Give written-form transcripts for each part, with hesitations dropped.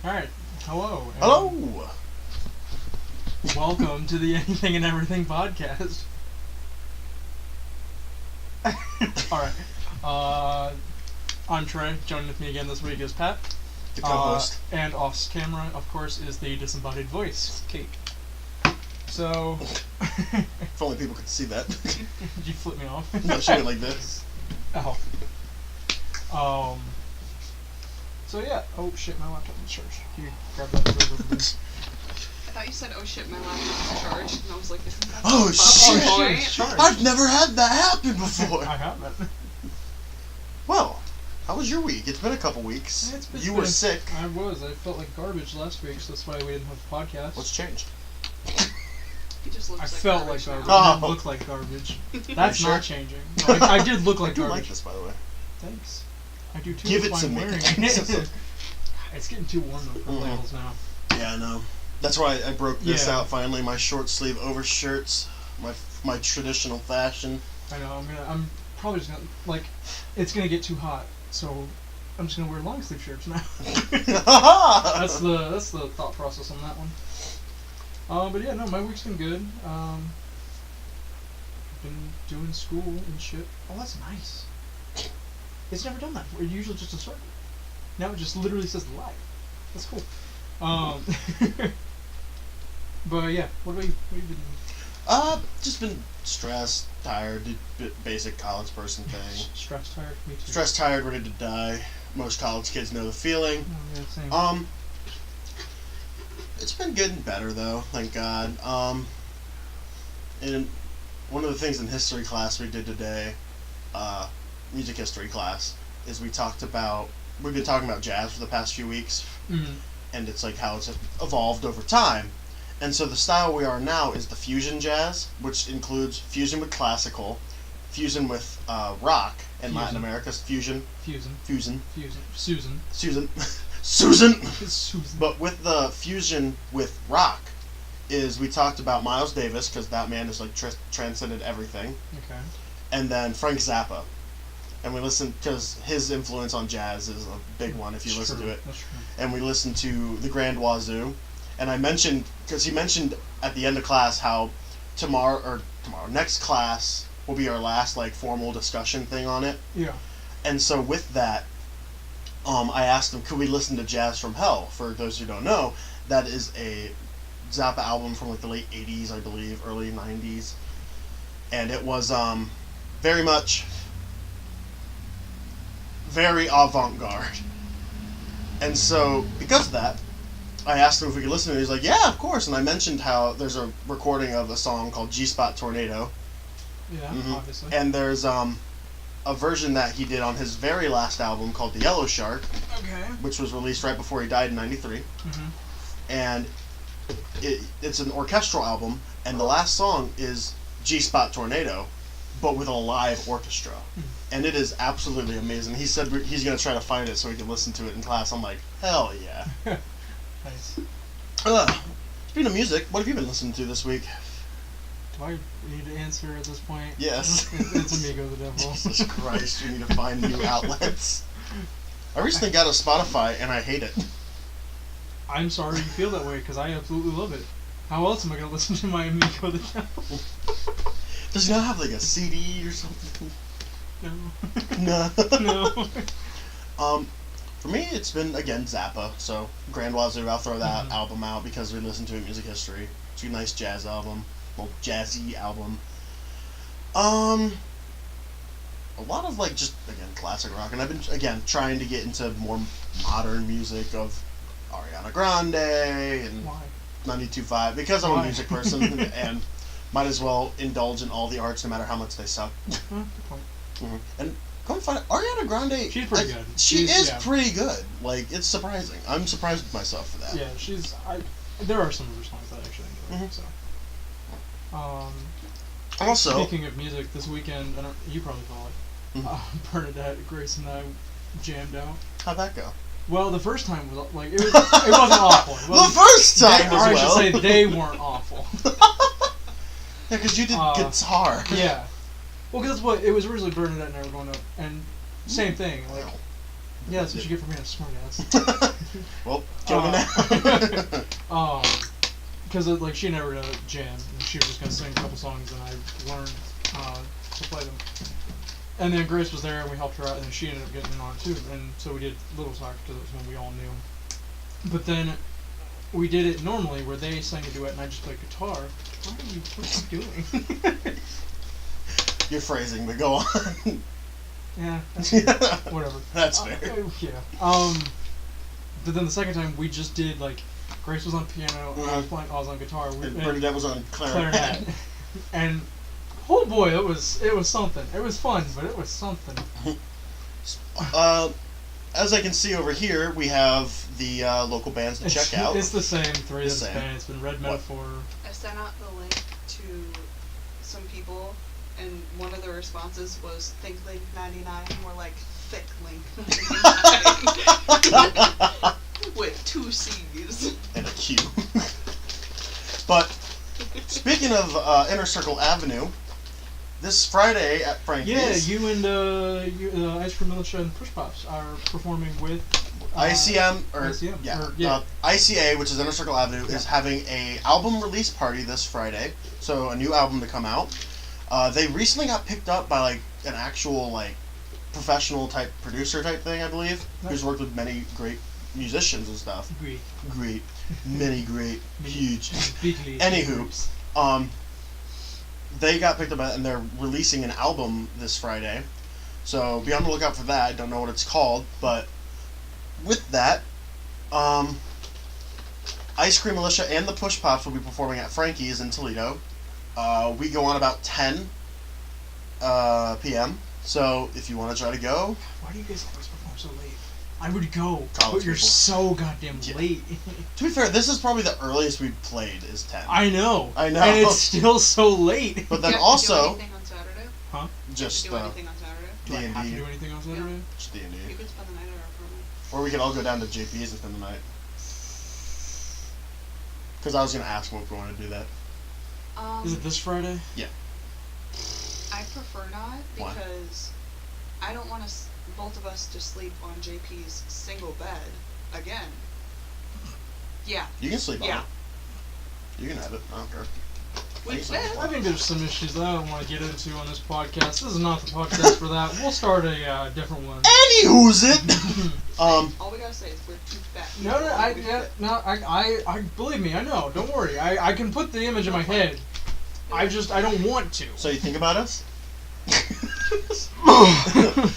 Alright, hello. Hello! Welcome to the Anything and Everything podcast. Alright, I'm Trey. Joining with me again this week is Pat. The co-host. And off camera, of course, is the disembodied voice, Kate. So... If only people could see that. Did you flip me off? No, she went like this. Oh. So yeah. Oh shit, my laptop is charged. Can you grab that and throw it over there? I thought you said, oh shit, my laptop is charged, and I was like, isn't that Oh shit! Oh, it's charged. I've never had that happen before! I haven't. Well, how was your week? It's been a couple weeks. Yeah, you were sick. I was. I felt like garbage last week, so that's why we didn't have a podcast. What's changed? He just looks I like felt garbage like garbage. now. I Oh. didn't look like garbage. That's sure? not changing. No, I did look like I do garbage. like this, by the way. Thanks. I do too. Give that's it why to I'm me. wearing it. It's getting too warm though for labels now. Yeah, I know. That's why I broke this Yeah. out finally. My short sleeve overshirts, my traditional fashion. I know. I'm probably just gonna it's gonna get too hot, so I'm just gonna wear long sleeve shirts now. That's the thought process on that one. But yeah, no, my week's been good. Been doing school and shit. Oh, that's nice. It's never done that before. It's usually just a circle. Now it just literally says live. That's cool. But yeah, what about you? What have you been doing? Just been stressed, tired, basic college person thing. Stressed, tired? Me too. Stressed, tired, ready to die. Most college kids know the feeling. Oh, yeah, same. It's been getting better though, thank God. And one of the things in history class we did today, music history class, is we've been talking about jazz for the past few weeks, and it's like how it's evolved over time. And so the style we are now is the fusion jazz, which includes fusion with classical, fusion with rock, and Latin America's fusion. Susan. But with the fusion with rock, is we talked about Miles Davis, because that man has like transcended everything. Okay. And then Frank Zappa. And we listened, because his influence on jazz is a big one if you listen to it. That's true. And we listened to the Grand Wazoo. And I mentioned, because he mentioned at the end of class how next class will be our last like formal discussion thing on it. Yeah. And so with that, I asked him, could we listen to Jazz from Hell? For those who don't know, that is a Zappa album from like the late 80s, I believe, early 90s. And it was very much, very avant-garde. And so, because of that, I asked him if we could listen to it. He's like, yeah, of course. And I mentioned how there's a recording of a song called G-Spot Tornado. Yeah, obviously. And there's a version that he did on his very last album called The Yellow Shark, Okay. which was released right before he died in '93. And it's an orchestral album, and the last song is G-Spot Tornado, but with a live orchestra. And it is absolutely amazing. He said he's going to try to find it so we can listen to it in class. I'm like, hell yeah. Nice. Speaking of music, what have you been listening to this week? Do I need to answer at this point? Yes. It's Amigo the Devil. Jesus Christ, you need to find new outlets. I recently got a Spotify, and I hate it. I'm sorry you feel that way, because I absolutely love it. How else am I going to listen to my Amigo the Devil? Does he not have like a CD or something? No. No. No. For me, it's been, again, Zappa. So, Grand Wazoo, I'll throw that album out because we listened to it in music history. It's a nice jazz album. Well, jazzy album. A lot of, like, just, again, classic rock. And I've been, again, trying to get into more modern music of Ariana Grande and Why? 92.5. Because I'm Why? a music person and might as well indulge in all the arts no matter how much they suck. Good point. And come find it, Ariana Grande. She's pretty good. She is yeah. pretty good. Like, it's surprising. I'm surprised with myself for that. Yeah, there are some of her songs that I actually enjoy. So. Also, Speaking of music, this weekend, you probably saw it. Bernadette, Grace, and I jammed out. how'd that go? Well, the first time was like it wasn't awful. It wasn't, The first time or as I well. should say they weren't awful. Yeah, because you did guitar. Yeah. Well, because it was originally Bernadette and I were going up, and same thing. Like, Yeah, that's what you get for being a smart ass. Well, kill me now. Because like she never jammed, and she was just gonna sing a couple songs, and I learned to play them. And then Grace was there, and we helped her out, and then she ended up getting in on it too. And so we did Little Talk because it was one we all knew. But then we did it normally, where they sang a duet, and I just played guitar. What are you doing? You're phrasing, but go on. Yeah, whatever. That's fair. Yeah. But then the second time we just did like Grace was on piano, and I was on guitar, and Bernadette was on clarinet. And oh boy, it was something. It was fun, but it was something. As I can see over here, we have the local bands to check out. It's the same three that's been. It's been Red Metaphor. I sent out the link to some people, and one of the responses was Think Link 99, more like Thick Link 99. With 2 C's. And a Q. But, speaking of Inner Circle Avenue, this Friday at Frankie's... Yeah, you and Ice Cream Militia and Push Pops are performing with... ICM, ICA, which is Inner Circle Avenue, is having a album release party this Friday. So, a new album to come out. They recently got picked up by, like, an actual, like, professional type producer type thing, I believe, who's worked with many great musicians and stuff. Great. Many great. Huge. Anywho, they got picked up and they're releasing an album this Friday. So be on the lookout for that. I don't know what it's called, but with that, Ice Cream Militia and the Push Pops will be performing at Frankie's in Toledo. We go on about 10 p.m. So if you want to try to go... Why do you guys always perform so late? I would go, but you're so goddamn late. To be fair, this is probably the earliest we've played is 10. I know. And it's still so late. But then do also... Do anything on Saturday? Huh? Just, do anything on Saturday? Do I have to do anything on Saturday? Yeah. Just D&D. You could spend the night at our apartment. Or we could all go down to JP's and spend the night. Because I was going to ask him if we wanted to do that. Is it this Friday? Yeah. I prefer not, because I don't want both of us to sleep on JP's single bed again. Yeah. You can sleep on Yeah. it. You can have it. I don't care. Which I think there's some issues that I don't want to get into on this podcast. This is not the podcast for that. We'll start a different one. Anywho's it? All we gotta say is we're too fat. I believe me, I know. Don't worry. I can put the image in my head. I don't want to. So you think about us?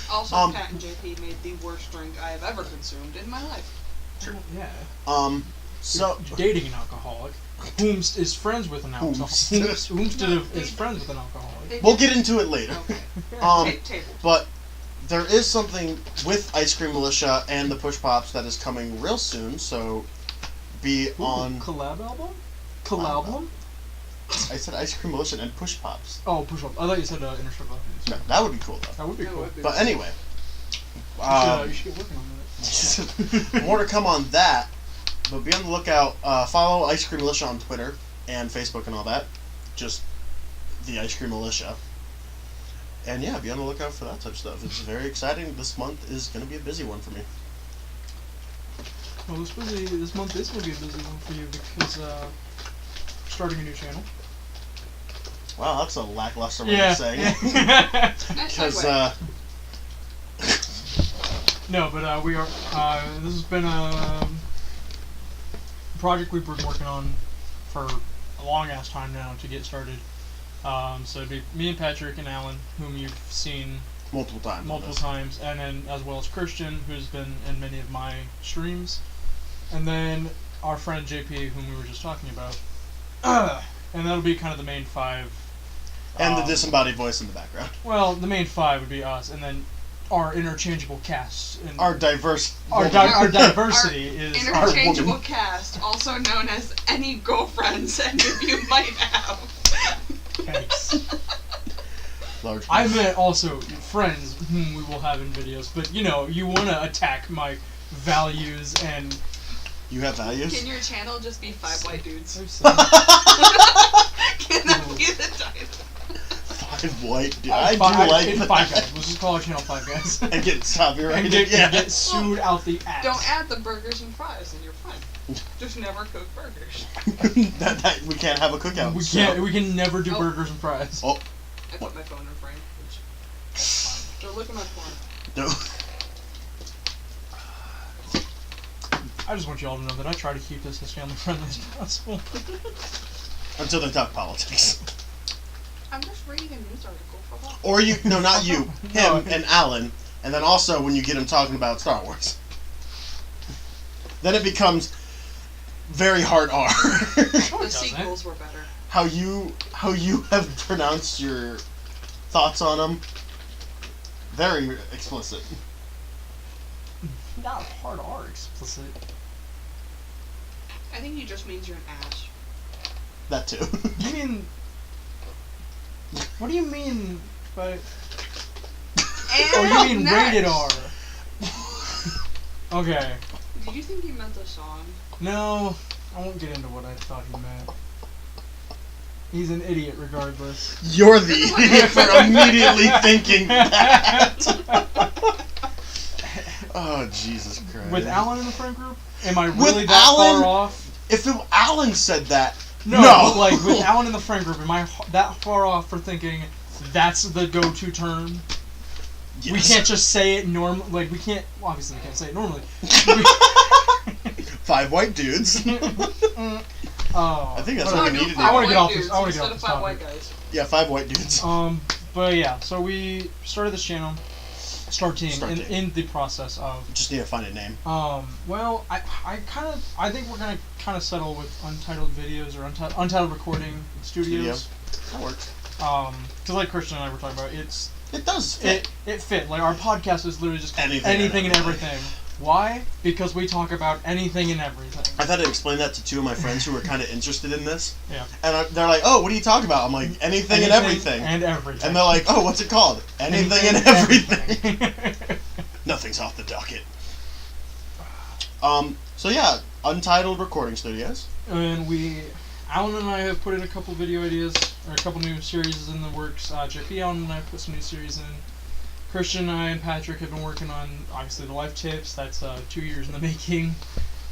Also, Pat and JP made the worst drink I have ever consumed in my life. Sure. Yeah. So dating an alcoholic. Whomst is friends with an alcoholic. Whomst is friends with an alcoholic. We'll get into it later. Okay. But there is something with Ice Cream Militia and the Push Pops that is coming real soon. So be on collab album. Collab. I said Ice Cream Militia and Push Pops. Oh, Push Pops. I thought you said Inner Circle. No, that would be cool though. That would be cool. But anyway, you should get working on that. More to come on that. But be on the lookout. Follow Ice Cream Militia on Twitter and Facebook and all that. Just the Ice Cream Militia. And yeah, be on the lookout for that type of stuff. It's very exciting. This month is going to be a busy one for me. Well, this month is going to be a busy one for you because starting a new channel. Wow, that's a lackluster way of saying it. Because, no, but we are, this has been a project we've been working on for a long-ass time now to get started. So it'd be me and Patrick and Alan, whom you've seen multiple times, and then as well as Christian, who's been in many of my streams, and then our friend JP, whom we were just talking about. And that'll be kind of the main 5. And the disembodied voice in the background. Well, the main 5 would be us, and then our interchangeable cast. And our diversity our is interchangeable our cast, also known as any girlfriends any of you might have. Thanks. Large. I meant also friends whom we will have in videos, but you want to attack my values and. You have values? Can your channel just be 5 white dudes? So Can that be the title? 5 Five white dudes. Five that. Five Guys. Let's just call our channel Five Guys. And get copyrighted. And get sued out the ass. Don't add the burgers and fries, and you're fine. Just never cook burgers. that we can't have a cookout. We can't. We can never do burgers and fries. Oh. I put my phone in frame. That's fine. They're looking at porn. No. I just want you all to know that I try to keep this as family friendly as possible. Until they talk politics. I'm just reading a news article for that. Or you, no, not you, him No, okay. and Alan, and then also when you get him talking about Star Wars. Then it becomes very hard R. The sequels were better. How you have pronounced your thoughts on them. Very explicit. Not hard R explicit. I think he just means you're an ass. That too. You mean? What do you mean by? And Oh, you mean next. rated R? Okay. Did you think he meant the song? No, I won't get into what I thought he meant. He's an idiot regardless. You're the idiot for immediately thinking that. Oh, Jesus Christ. With Alan in the friend group? Am I With really that Alan? far off? If Alan said that, No, no. but like with Alan in the friend group, am I that far off for thinking that's the go-to term? Yes. We can't just say it normal. Like we can't. Well, obviously, we can't say it normally. Five white dudes. Oh, I think that's but what we needed to I want do. to get off this. I want to get Instead off of this 5 white topic. guys. Yeah, 5 white dudes. But yeah, so we started this channel, Start Team, in the process of. Just need to find a name. Well, I think we're gonna kind of settle with Untitled Videos or Untitled Recording Studios. That works. Because like Christian and I were talking about, It does fit. It fit. Like our podcast is literally just Anything and everything. Why? Because we talk about anything and everything. I've had to explain that to two of my friends who were kind of interested in this. Yeah. And they're like, "Oh, what are you talking about?" I'm like, anything and everything. And everything. And they're like, "Oh, what's it called?" Anything and everything. Nothing's off the docket. So yeah, Untitled Recording Studios. And Alan and I have put in a couple video ideas, or a couple new series in the works. JP, Alan and I put some new series in. Christian, I, and Patrick have been working on, obviously, the life tips. That's 2 years in the making.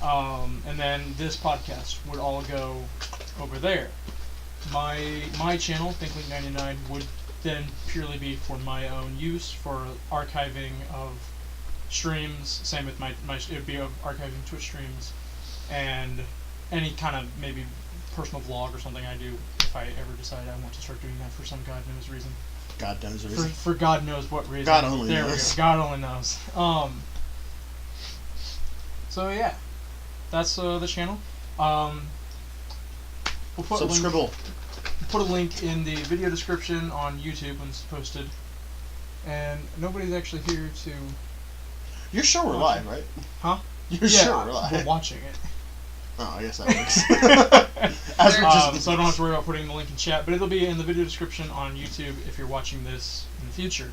And then this podcast would all go over there. My channel, ThinkLink99, would then purely be for my own use, for archiving of streams. Same with it would be of archiving Twitch streams, and any kind of maybe personal vlog or something I do if I ever decide I want to start doing that for some God knows reason. God knows the reason. For God knows what reason. God only there knows. We go. God only knows. So yeah, that's the channel. We'll put Subscribble. put a link in the video description on YouTube when it's posted. And nobody's actually here to. You're sure we're live, right? Huh? You're sure we're live. We're watching it. Oh, I guess that works. As we're just So I don't have to worry about putting the link in chat, but it'll be in the video description on YouTube if you're watching this in the future.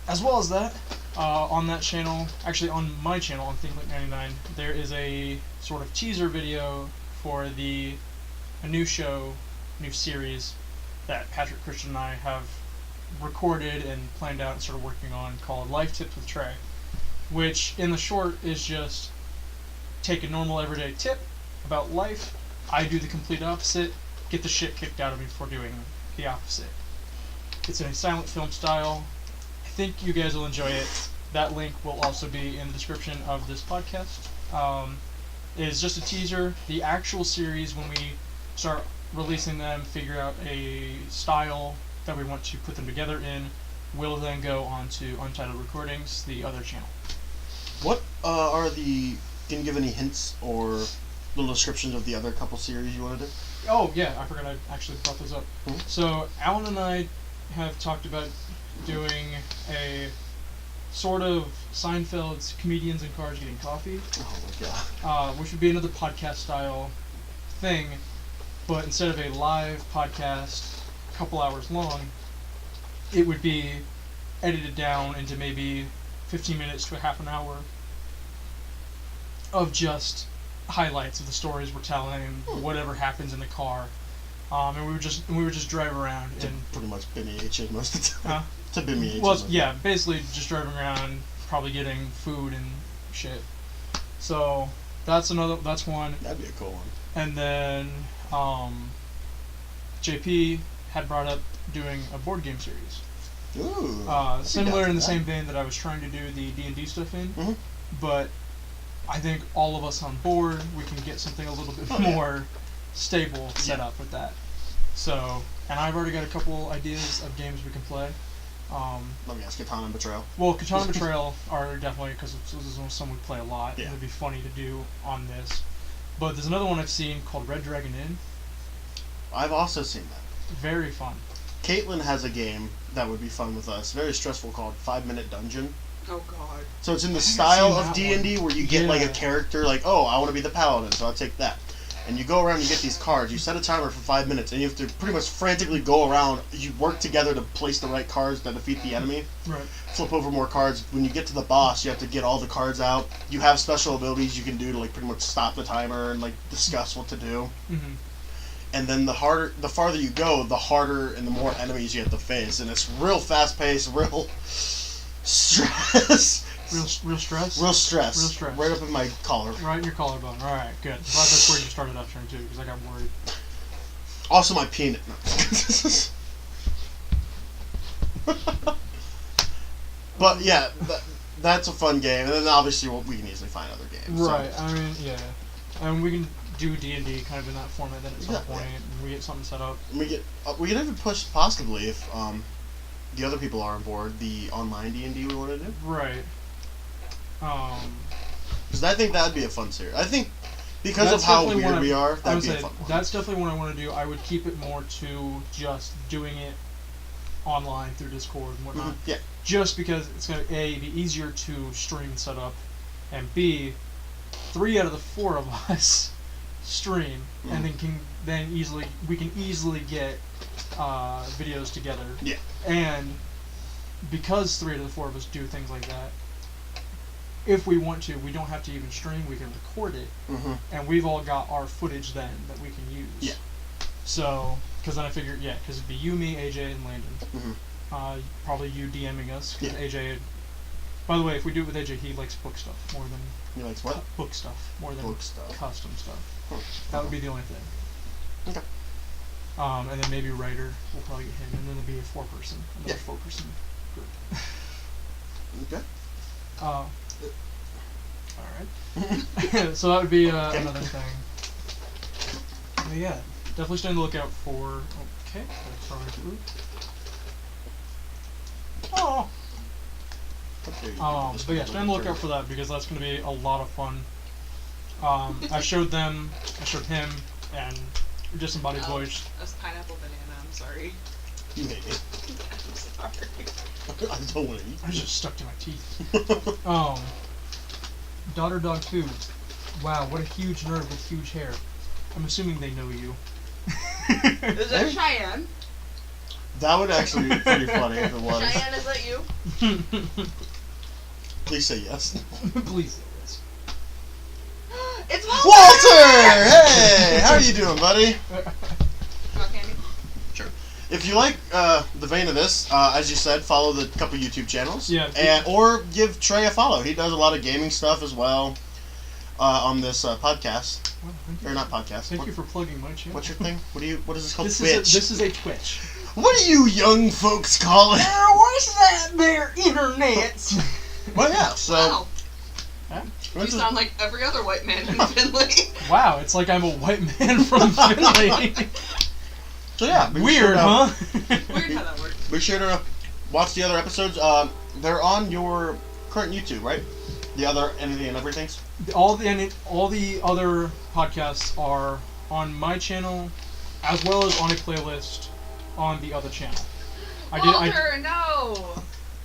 As well as that, on that channel, actually on my channel, on ThinkLink99, there is a sort of teaser video for a new show, new series that Patrick, Christian, and I have recorded and planned out and started working on called Life Tips with Trey, which in the short is just take a normal everyday tip about life, I do the complete opposite, get the shit kicked out of me for doing the opposite. It's in a silent film style. I think you guys will enjoy it. That link will also be in the description of this podcast. It is just a teaser. The actual series, when we start releasing them, figure out a style that we want to put them together in, will then go on to Untitled Recordings, the other channel. What can you give any hints or little descriptions of the other couple series you want to do? Oh, yeah, I forgot I actually brought those up. Mm-hmm. So, Alan and I have talked about doing a sort of Seinfeld's Comedians in Cars Getting Coffee. Oh my god. Which would be another podcast-style thing, but instead of a live podcast, a couple hours long, it would be edited down into maybe 15 minutes to a half an hour of just highlights of the stories we're telling, whatever happens in the car. And we would just drive around to and pretty much Bimmy H most of the time. To Bimmy H. Well, yeah, basically just driving around, probably getting food and shit. So that's one. That'd be a cool one. And then JP had brought up doing a board game series. Ooh. Similar in the same vein that I was trying to do the D&D stuff in, but I think all of us on board, we can get something a little bit more stable set up with that. So, and I've already got a couple ideas of games we can play. Let me ask Catan and Betrayal. Well, Catan and Betrayal are definitely, because this is something we play a lot. Yeah. It would be funny to do on this. But there's another one I've seen called Red Dragon Inn. I've also seen that. Very fun. Caitlin has a game that would be fun with us. Very stressful, called 5 Minute Dungeon. Oh God. So it's in the style of that D&D where you get like a character, like, oh, I want to be the paladin, so I'll take that. And you go around and you get these cards. You set a timer for 5 minutes, and you have to pretty much frantically go around. You work together to place the right cards that defeat the enemy. Right. Flip over more cards. When you get to the boss, you have to get all the cards out. You have special abilities you can do to like pretty much stop the timer and like discuss what to do. Mm-hmm. And then the farther you go, the harder and the more enemies you have to face. And it's real fast paced, real stress. Real stress? Real stress. Real stress. Right up in my collar. Right in your collarbone. Alright, good. I'm glad that's where you started out too, because I got worried. Also my peanut. No. But yeah, that's a fun game. And then obviously we can easily find other games. Right, So. I mean, yeah. And we can do D&D kind of in that format then at some point, and we get something set up. We can even push, possibly, if the other people are on board, the online D&D we want to do. Right. Because I think that'd be a fun series. I think because of how weird we are, that'd be a fun one. That's definitely what I want to do. I would keep it more to just doing it online through Discord and whatnot. Yeah. Just because it's going to, A, be easier to stream and set up, and B, 3 out of the 4 of us stream, and then we can easily get videos together. Yeah. And because 3 out of the 4 of us do things like that, if we want to, we don't have to even stream. We can record it, and we've all got our footage then that we can use. Yeah. So, because then I figured, because it'd be you, me, AJ, and Landon. Probably you DMing us. Cause AJ. By the way, if we do it with AJ, he likes book stuff more than. He likes what? Book stuff more than custom stuff. Huh. That would be the only thing. Okay. And then maybe writer. We'll probably get him, and then there'll be a 4-person, another 4-person group. Okay. Alright. So that would be another thing. But yeah, definitely stay on the lookout for. Okay, that's probably food. Oh. But yeah, stay on the lookout for that because that's going to be a lot of fun. I showed him, and disembodied voice. That's pineapple banana. I'm sorry. You hate it. I'm sorry. I don't want to eat. I just stuck to my teeth. Daughter Dog 2. Wow, what a huge nerd with huge hair. I'm assuming they know you. Is that Cheyenne? That would actually be pretty funny if it was. Cheyenne, is that you? Please say yes. Please say yes. It's Walter! Walter! Hey! How are you doing, buddy? Want candy? Sure. If you like the vein of this, as you said, follow the couple YouTube channels. Yeah. Or give Trey a follow. He does a lot of gaming stuff as well on this podcast. Well, or not podcast. Thank you for plugging my channel. What's your thing? What is this called? This Twitch. This is a Twitch. What do you young folks call it? What's that there, internet? Well, yeah, so... Wow. Huh? You sound like every other white man in Finley. Wow, it's like I'm a white man from Finley. So yeah, weird, huh? Weird how that works. Be sure to watch the other episodes. They're on your current YouTube, right? The other Anything and Everythings? All the other podcasts are on my channel, as well as on a playlist on the other channel. Walter, no!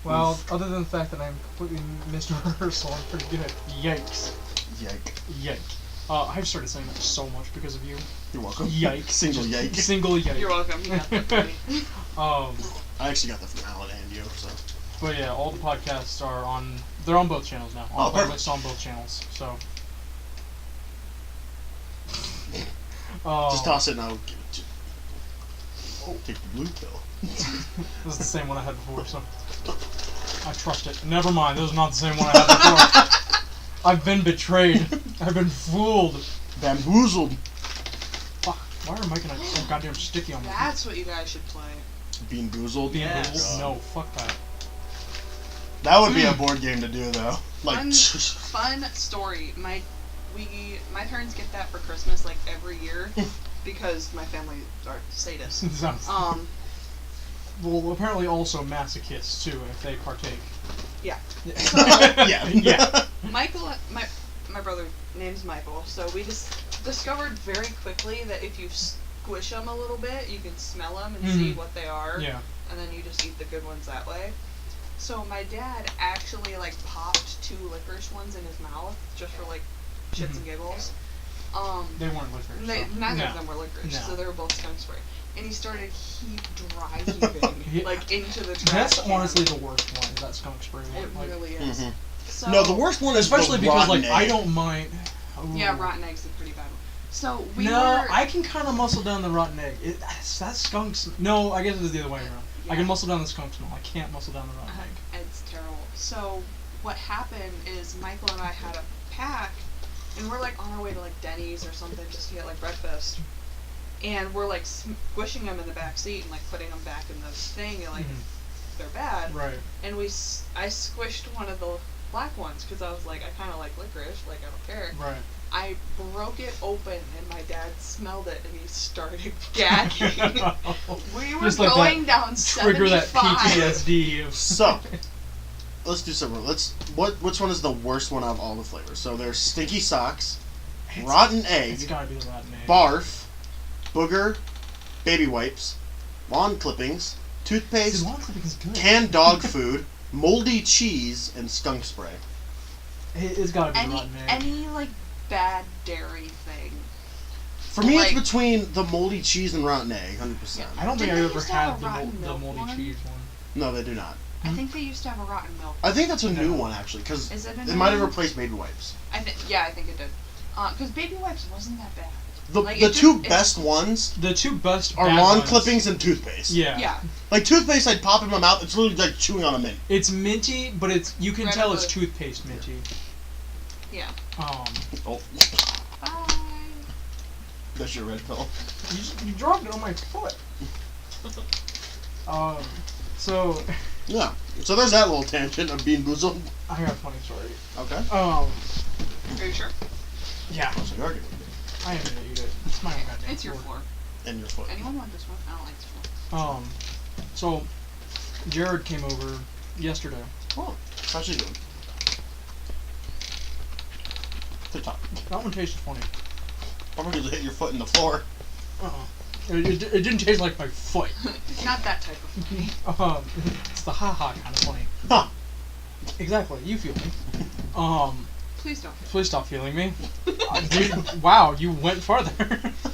Well, other than the fact that I'm completely missed rehearsal, I'm pretty good at yikes. Yike. I've started saying that so much because of you. You're welcome. Yike. Single yike. Single yike. You're welcome. You got that for me. I actually got that from Alan and you, so. But yeah, all the podcasts are on. They're on both channels now. Oh, perfect. It's on both channels. So. Just toss it and I'll give it to you. Take the blue pill. This is the same one I had before, so I trust it. Never mind, this is not the same one I had before. I've been betrayed. I've been fooled. Bamboozled. Fuck, why are Mike and I so goddamn sticky on me? That's what you guys should play. Bean Boozled? Being Yes. boozled? No, fuck that. That would be a board game to do, though. Like, Fun story. My parents get that for Christmas like every year because my family are sadists. Sounds- well, apparently also masochists too, if they partake. Yeah. So, yeah. yeah. Michael, my brother name's Michael, so we just discovered very quickly that if you squish them a little bit, you can smell them and see what they are. Yeah. And then you just eat the good ones that way. So my dad actually like popped 2 licorice ones in his mouth just for like shits and giggles. They weren't licorice. Neither of them were licorice, No. so they were both skunk spray. And he started dry heaving like into the trash. That's can. honestly the worst one. Is that skunk spray one? It Like, really is. Mhm. So, No, the worst one is especially the because rotten like egg. I don't mind. Yeah, Ooh. rotten eggs is a pretty bad one. So we No, were. I can kind of muscle down the rotten egg. That skunks. No, I guess it's the other way around. Yeah. I can muscle down the skunk smell. I can't muscle down the rotten egg. It's terrible. So what happened is Michael and I had a pack, and we're like on our way to like Denny's or something just to get like breakfast, and we're like squishing them in the back seat and like putting them back in the thing, and like they're bad. Right. And I squished one of the black ones because I was like, I kind of like licorice, like I don't care. Right. I broke it open and my dad smelled it and he started gagging. We were Just like going that down trigger 75. that PTSD. So, let's do something. Which one is the worst one out of all the flavors? So there's stinky socks, rotten egg, It's gotta be the rotten egg. barf, booger, baby wipes, lawn clippings, toothpaste, Dude, lawn clipping is good. canned dog food, moldy cheese, and skunk spray. It's gotta be the Any rotten egg. like bad dairy thing. For me, Like- it's between the moldy cheese and rotten egg, 100%. I don't think Didn't I they ever used to have had a rotten the milk moldy one? cheese one. No, they do not. I think they used to have a rotten milk. I think that's a new No. one, actually, because Is it a it new might have one? replaced baby wipes. I think it did. Because baby wipes wasn't that bad. The, Like, the it two just- best ones The two best are bad lawn ones- clippings and toothpaste. Yeah. Yeah. Like, toothpaste I'd pop in my mouth, it's literally like chewing on a mint. It's minty, but you can Right tell up it's the- toothpaste minty. Yeah. Oh, Bye. that's your red pill. You dropped it on my foot. So Yeah. So there's that little tangent of being boozled. I got a funny story. Okay. Are you sure? Yeah, So you are gonna I am gonna eat it. It's my own goddamn It's your floor. and your foot. Anyone want this one? I don't like this one. So Jared came over yesterday. Oh, how's she doing? TikTok. That one tasted funny. Probably because it hit your foot in the floor. It didn't taste like my foot. Not that type of funny. It's the ha-ha kind of funny. Huh. Exactly, you feel me. Please don't. Please stop feeling me. Dude, wow, you went farther.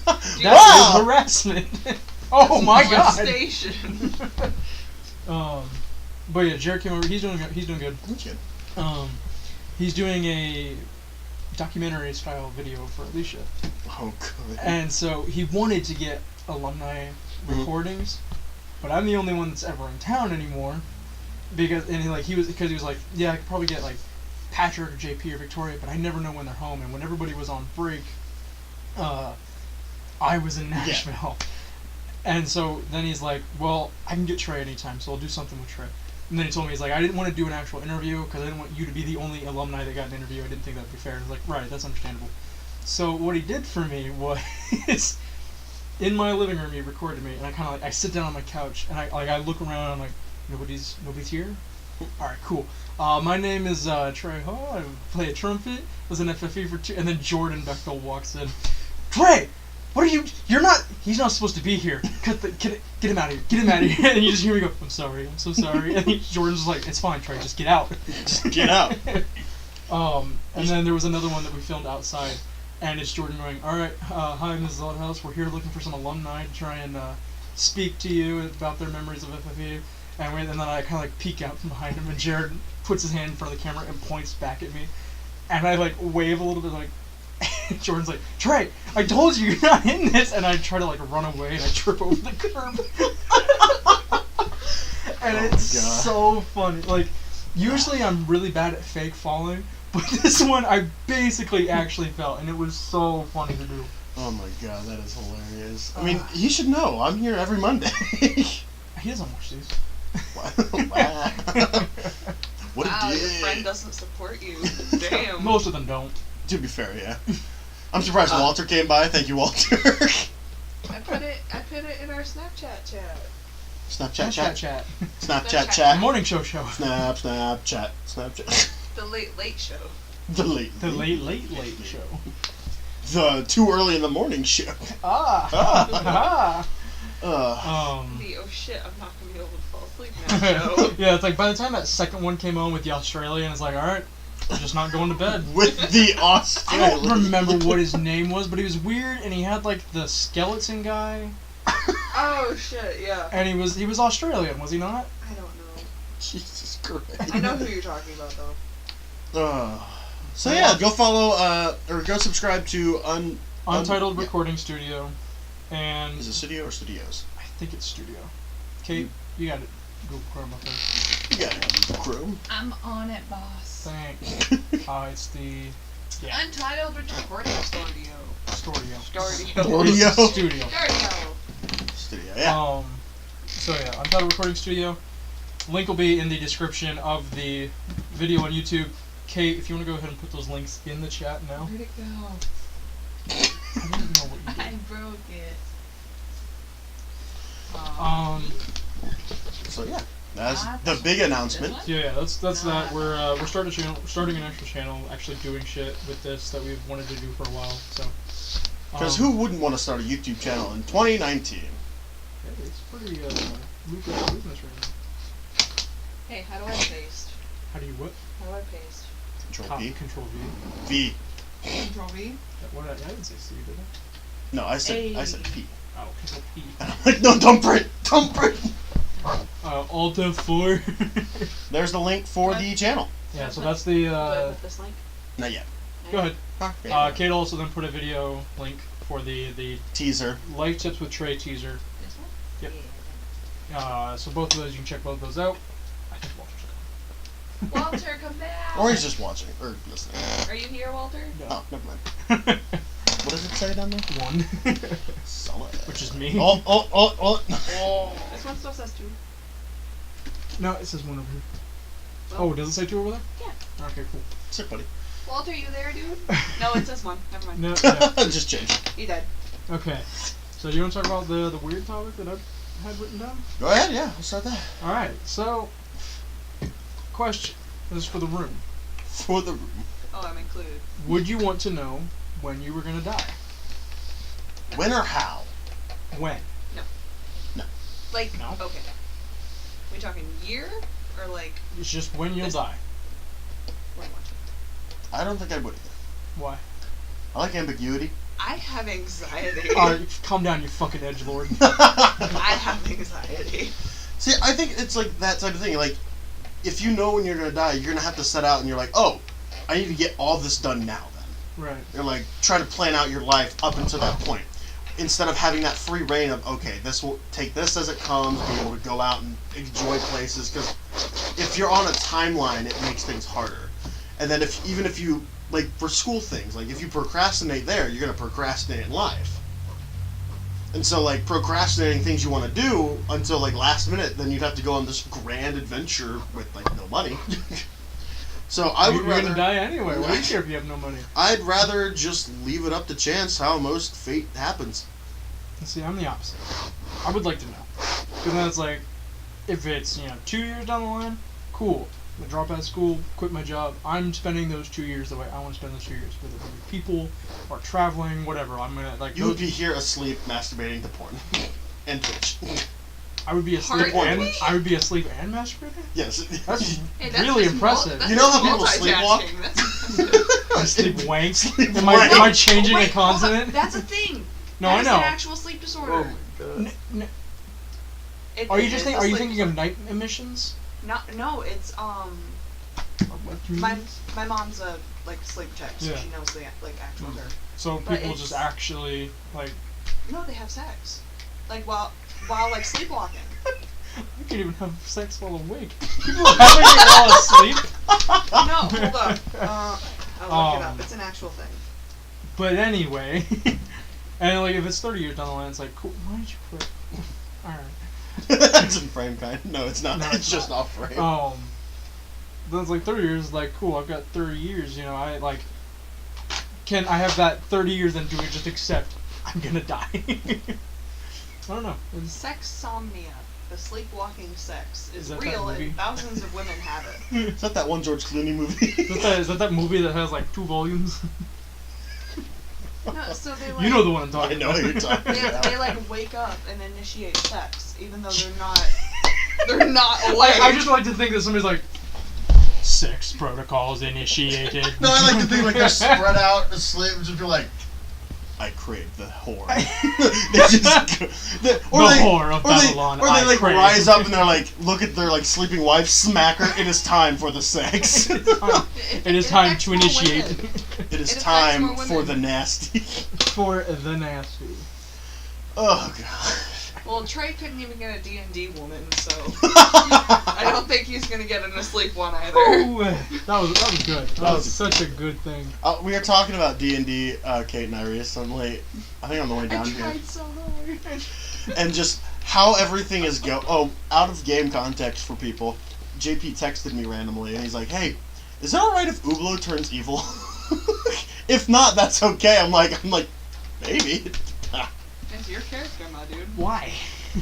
That is Wow. harassment. Oh my god. Molestation. But yeah, Jared came over. He's doing good. That's good. He's doing a documentary style video for Alicia, Oh, good. and so he wanted to get alumni recordings, but I'm the only one that's ever in town anymore, because he was like, yeah, I could probably get like Patrick or JP or Victoria, but I never know when they're home, and when everybody was on break, I was in Nashville. And so then he's like, well, I can get Trey anytime, so I'll do something with Trey. And then he told me, he's like, I didn't want to do an actual interview because I didn't want you to be the only alumni that got an interview. I didn't think that would be fair. I was like, right, that's understandable. So what he did for me was, in my living room, he recorded me, and I kind of like, I sit down on my couch, and I look around, and I'm like, nobody's here? Alright, cool. My name is Trey Ho. I play a trumpet. Was an FFE for 2. And then Jordan Bechtel walks in. Trey! What are you? You're not. He's not supposed to be here. Get him out of here. Get him out of here. And you just hear me go, I'm sorry. I'm so sorry. And Jordan's just like, it's fine, Trey. Just get out. Just get out. And then there was another one that we filmed outside. And it's Jordan going, alright, hi, Mrs. Oldhouse. We're here looking for some alumni to try and speak to you about their memories of FFE. And then I kind of like peek out from behind him, and Jared puts his hand in front of the camera and points back at me. And I like wave a little bit like, Jordan's like, Trey, I told you you're not in this, and I try to like run away and I trip over the curb. And it's so funny. Like, usually I'm really bad at fake falling, but this one I basically actually fell, and it was so funny to do. Oh my god, that is hilarious. I mean, he should know. I'm here every Monday. He doesn't watch these. What wow, a dick. your friend doesn't support you. Damn. Most of them don't. To be fair, yeah. I'm surprised Walter came by. Thank you, Walter. I put it in our Snapchat chat. Snapchat chat. Chat. Snapchat The chat. morning show. Snapchat. The late show. The late show. The too early in the morning show. Ah. The oh shit, I'm not gonna be able to fall asleep now show. Yeah, it's like by the time that second one came on with the Australian, it's like, alright, I'm just not going to bed. With the I Australian. don't remember what his name was, but he was weird, and he had like the skeleton guy. Oh shit, yeah. And he was Australian, was he not? I don't know. Jesus Christ. I know who you're talking about though. So yeah, go follow or go subscribe to Untitled Recording Studio, and Is it studio or studios? I think it's Studio. Kate, you got it. Google Chrome up there. You got it. Chrome. I'm on it, boss. Thanks. It's the Untitled Recording Studio. Studio. Studio. Studio. Studio. Yeah. So yeah, Untitled Recording Studio. Link will be in the description of the video on YouTube. Kate, if you want to go ahead and put those links in the chat now. Where'd it go? I don't know what you did. I broke it. So yeah, that's the big announcement. Yeah, that's that. We're starting an extra channel, actually doing shit with this that we've wanted to do for a while. So. Because who wouldn't want to start a YouTube channel in 2019? Yeah, it's pretty lucrative business right now. Hey, how do I paste? How do you what? How do I paste? Control V. Control V. V. Control V? What I didn't say C, did I? No, I said P. Oh, Control P. Like, no, don't print. Alt F4. There's the link for the channel. Yeah, so that's the. Do I put this link? Not yet. Go ahead. Okay. Kate also then put a video link for the Teaser. Life Tips with Trey teaser. This one? Yep. Yeah. So both of those, you can check both of those out. I think Walter's gone. Walter, come back! Or he's just watching or listening. Are you here, Walter? Oh, never mind. What does it say down there? One. Solid. Which is me. Oh. This one still says 2. No, it says one over here. Well, Oh, does it say 2 over there? Yeah. Okay, cool. Sit, buddy. Walter, you there, dude? No, it says 1. Never mind. No, yeah. Just change it. He died. Okay. So you want to talk about the weird topic that I had written down? Go ahead, yeah. We'll start that. Alright, so question. This is for the room. For the room. Oh, I'm included. Would you want to know when you were gonna die? When or how? When? Like, No. okay. We talking year? Or like, It's just when you'll This- die. when what? I don't think I would either. Why? I like ambiguity. I have anxiety. Alright, calm down, you fucking edgelord. I have anxiety. See, I think it's like that type of thing. Like, if you know when you're gonna die, you're gonna have to set out and you're like, oh, I need to get all this done now then. Right. You're like, try to plan out your life up until that point. Instead of having that free reign of, okay, this will take this as it comes, be able to go out and enjoy places. Because if you're on a timeline, it makes things harder. And then even if you, like for school things, like if you procrastinate there, you're going to procrastinate in life. And so like procrastinating things you want to do until like last minute, then you'd have to go on this grand adventure with like no money. So I would You're rather gonna die anyway. What do you care if you have no money? I'd rather just leave it up to chance how most fate happens. See, I'm the opposite. I would like to know. Because then it's like, if it's, 2 years down the line, cool. I drop out of school, quit my job. I'm spending those 2 years the way I want to spend those 2 years. Whether it be people or traveling, whatever. I'm gonna, like, You would be here asleep masturbating to porn. And Twitch. I would be asleep Hardly. and I would be asleep and masturbating? Yes. That's Hey, that's really just impressive. that's You know just how people sleepwalk? multitasking. I sleep wanks. Sleep Am I wank. changing Wait, a hold on. consonant? That's a thing. No, That I is know. an actual sleep disorder. It Are you is just a are you sleep thinking of night emissions? No, it's what My mom's a sleep tech, so Yeah. she knows the actual Mm. term. So But people just it's- actually No, they have sex, while sleepwalking. I can't even have sex while awake. People are having it while asleep. No, hold up. I'll look it up. It's an actual thing. But anyway, and if it's 30 years down the line, it's like, cool. Why did you quit? All right. That's in frame kind. No, it's not. No, it's it's just not. off frame. Then it's like 30 years. Like, cool. I've got 30 years. Can I have that 30 years and do it? Just accept I'm gonna die. I don't know. Sexsomnia, the sleepwalking sex, is that real movie? and thousands of women have it. Is that one George Clooney movie? Is that movie that has 2 volumes? No, so they You know the one I'm I talking know about. what you're talking about. they wake up and initiate sex, even though they're not awake. I just like to think that somebody's like, sex protocols initiated. No, I like to think they're spread out asleep and just be like, I crave the whore. They just go, whore of Babylon, Or they I crave. rise up and they're look at their sleeping wife, smack her, it is time for the sex. It is time affects to more initiate. women. It is It affects time more for women. the nasty. For the nasty. Oh god. Well, Trey couldn't even get a D&D woman, so I don't think he's gonna get an asleep one either. Oh, that was good. That was was such a good thing. We were talking about D&D, Kate and I recently. I think on the way I down here. tried so hard. And just how everything is out of game context for people. JP texted me randomly and he's like, "Hey, is it alright if Ublo turns evil?" If not, that's okay. I'm like, maybe. It's your character, my dude. Why?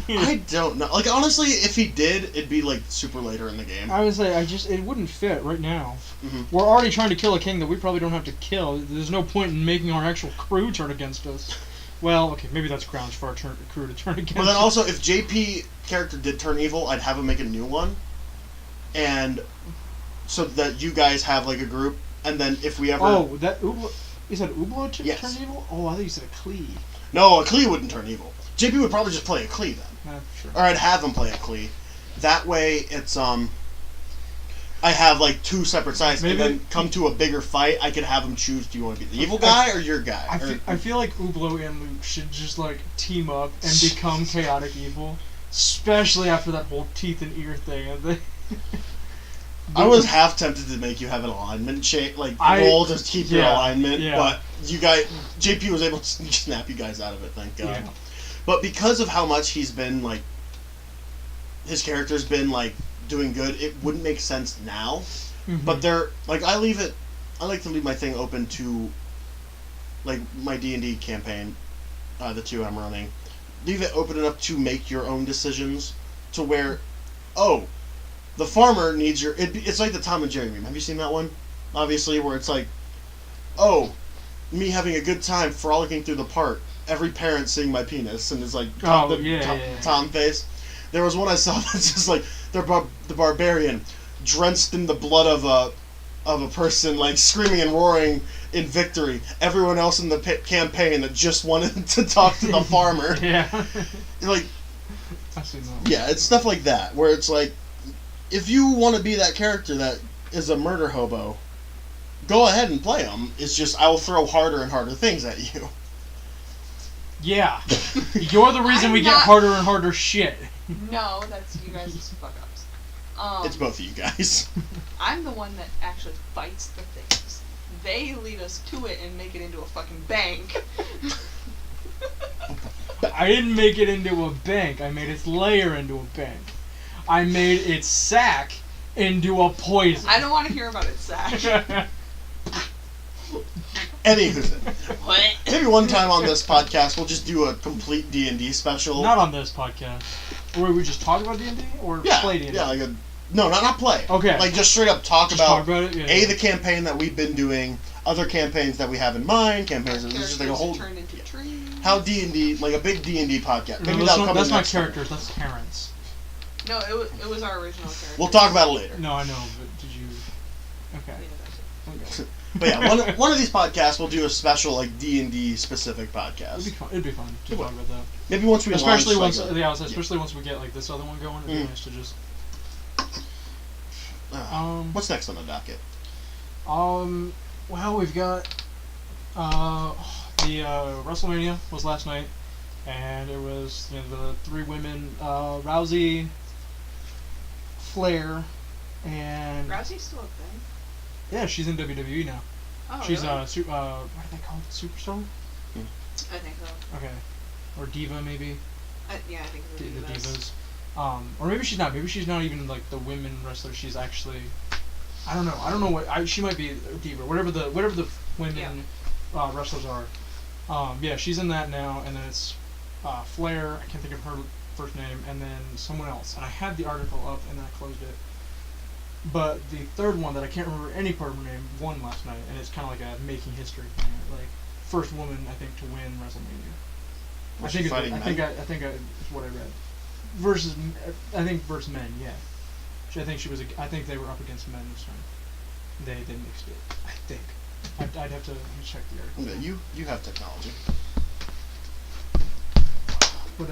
I don't know. Honestly, if he did, it'd be super later in the game. I would say it wouldn't fit right now. Mhm. We're already trying to kill a king that we probably don't have to kill. There's no point in making our actual crew turn against us. Well, okay, maybe that's grounds for our crew to turn against But then us. also, if JP character did turn evil, I'd have him make a new one, and so that you guys have a group. And then if we ever that Ublo. You said Ublo Yes. turn evil? Oh, I thought you said a Klee. no, a Klee wouldn't turn evil. JP would probably just play a Klee then. Sure. Or I'd have him play a Klee. That way, it's I have 2 separate sides, Maybe- and then come to a bigger fight. I could have him choose: do you want to be the evil guy or your guy? I feel like Ublo and Luke should just team up and become chaotic evil, especially after that whole teeth and ear thing. I was half tempted to make you have an alignment roll to keep your alignment, yeah. but you guys, JP was able to snap you guys out of it. Thank God. Yeah. But because of how much he's been his character's been doing good, it wouldn't make sense now. Mhm. But they're I like to leave my thing open to my D&D campaign, the 2 I'm running. Leave it open enough to make your own decisions to where, the farmer needs your. It's like the Tom and Jerry meme. Have you seen that one? Obviously, where it's me having a good time frolicking through the park. Every parent seeing my penis, and it's Tom face. There was one I saw that's just the barbarian, drenched in the blood of a person, screaming and roaring in victory. Everyone else in the campaign that just wanted to talk to the farmer. Yeah. I've seen that. Yeah, it's stuff like that where it's if you want to be that character that is a murder hobo, go ahead and play him. It's just I will throw harder and harder things at you. Yeah. You're the reason I'm we get not- harder and harder shit. No, that's you guys' fuck ups. It's both of you guys. I'm the one that actually fights the things. They lead us to it and make it into a fucking bank. I didn't make it into a bank. I made its lair into a bank. I made its sack into a poison. I don't want to hear about it, Zach. Anywho, What? maybe one time on this podcast we'll just do a complete D&D special. Not on this podcast. Where we just talk about D&D or play D&D? Yeah, not play. Okay. Just straight up talk Just about, talk about it? Yeah. the campaign that we've been doing, other campaigns that we have in mind, campaigns that just a whole turned into trees. how D&D, a big D&D podcast. No, Maybe that's that'll come not in next time. characters, that's parents. No, it was our original character. We'll talk about it later. No, I know, but did you... Okay. Okay. But yeah, one of these podcasts we'll do a special D&D specific podcast. It'd be fun to talk about that. Maybe once we Especially launch, once, especially once we get this other one going, it'd be nice to just What's next on the docket? Well, we've got the WrestleMania was last night, and it was the three women, Rousey, Flair, and Rousey's still a thing? yeah, she's in WWE now. Oh, She's really? what are they called? Superstar? I think so. Okay, or diva maybe. Yeah, I think The the divas. Or maybe she's not. Maybe she's not even like the women wrestler. She's actually, I don't know. I don't know what. She might be a diva. Whatever the women wrestlers are. Yeah, she's in that now, and then it's Flair. I can't think of her first name, and then someone else. And I had the article up, and then I closed it. But the third one that I can't remember any part of her name won last night, and it's kind of like a making history thing. Like first woman I think to win WrestleMania. Was I she think fighting men? I think it's what I read. Versus men, yeah. I think she was. I think they were up against men this time. They mixed it. I think. I'd have to check the article. Okay, you have technology. But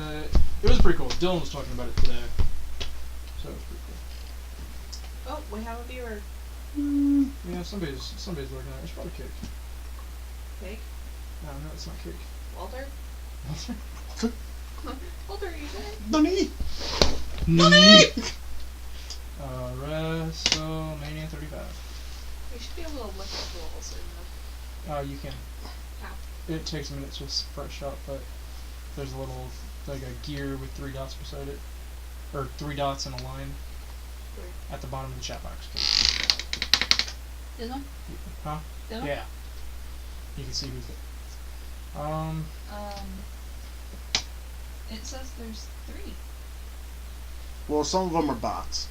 it was pretty cool. Dylan was talking about it today, so it was pretty cool. Oh, we have a viewer. Yeah, somebody's looking at it. It's probably cake. Cake? No, it's not cake. Walter? Walter, are you there? Nani? Nani? WrestleMania 35. We should be able to lick the balls in the... You can. How? It takes a minute to fresh up, but there's a little, like a gear with 3 dots beside it. Or 3 dots in a line at the bottom of the chat box. This one? Huh? This one? Yeah. You can see who's it. It says there's 3. Well, some of them are bots.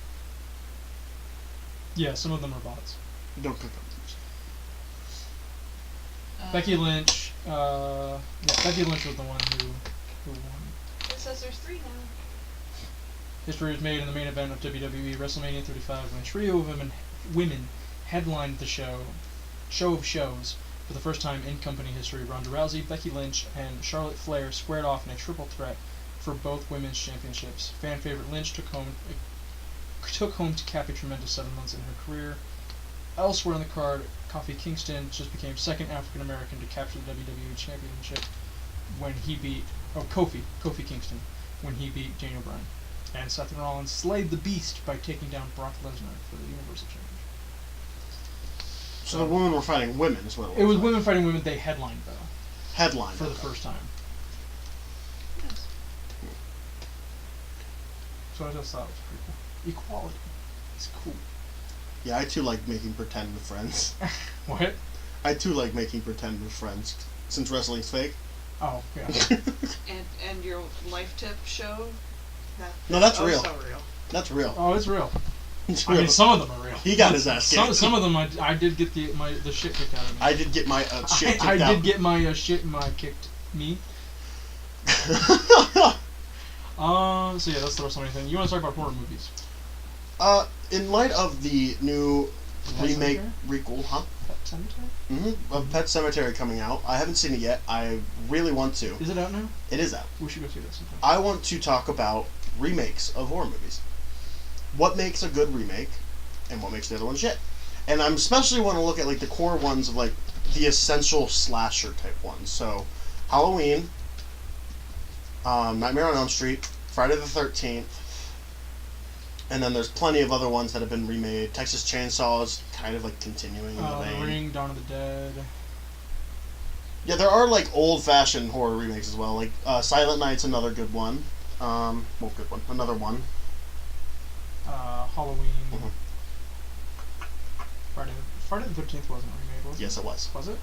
Yeah, some of them are bots. Don't click on Becky Lynch, Becky Lynch was the one who won. It says there's 3 now. History was made in the main event of WWE WrestleMania 35 when a trio of women headlined the show of shows. For the first time in company history, Ronda Rousey, Becky Lynch, and Charlotte Flair squared off in a triple threat for both women's championships. Fan favorite Lynch took home to cap a tremendous 7 months in her career. Elsewhere on the card, Kofi Kingston just became second African American to capture the WWE Championship when he beat Kofi Kingston when he beat Daniel Bryan. And Seth Rollins slayed the Beast by taking down Brock Lesnar for the Universal Championship. So the women were fighting women, is what it was. It was like. women fighting women. They headlined though. Headline. For the first time. Yes. So I just thought it was pretty cool. Equality. It's cool. Yeah, I too like making pretend with friends. What? I too like making pretend with friends. Since wrestling's fake. Oh, yeah. And your life tip show? No, that's real. So real. That's real. Oh, it's real. It's I real. mean, some of them are real. He got his ass kicked. Some of them I did get the shit kicked out of me. I did get my shit kicked I out. did get my shit kicked me. So yeah, that's the WrestleMania thing. You want to talk about horror movies? In light of the new Pet remake Sematary? requel, huh? Pet Sematary? Mm-hmm. Of Pet Sematary coming out. I haven't seen it yet. I really want to. Is it out now? It is out. We should go see that sometime. I want to talk about remakes of horror movies. What makes a good remake, and what makes the other one shit. And I'm especially want to look at like the core ones of like the essential slasher type ones. So, Halloween, Nightmare on Elm Street, Friday the 13th, and then there's plenty of other ones that have been remade. Texas Chainsaw is kind of like continuing in the The vein. Ring, Dawn of the Dead. Yeah, there are like old-fashioned horror remakes as well. Like Silent Night's another good one. Well, good one. Another one. Halloween. Mhm. Friday the 13th wasn't remade, was it? Yes, it was. Was it?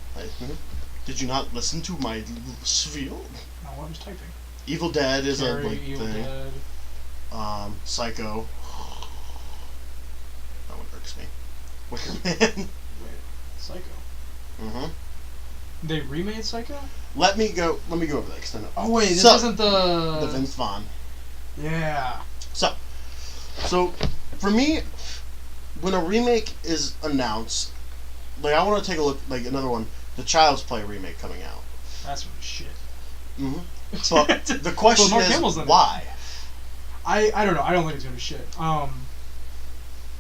Did you not listen to my spiel? No, I was typing. Evil Dead is Carrie, a like Evil thing. Dead. Psycho. That one irks me. Wicker Man. Wait, Psycho. Mm-hmm. They remade Psycho? Let me go over that because I know. Oh wait, this So, isn't the... The Vince Vaughn. Yeah. So, for me, when a remake is announced, like I want to take a look, like another one, the Child's Play remake coming out. That's what shit. Mm-hmm. But the question Mark is, Hamill's in it. why? I don't know. I don't think it's gonna be shit.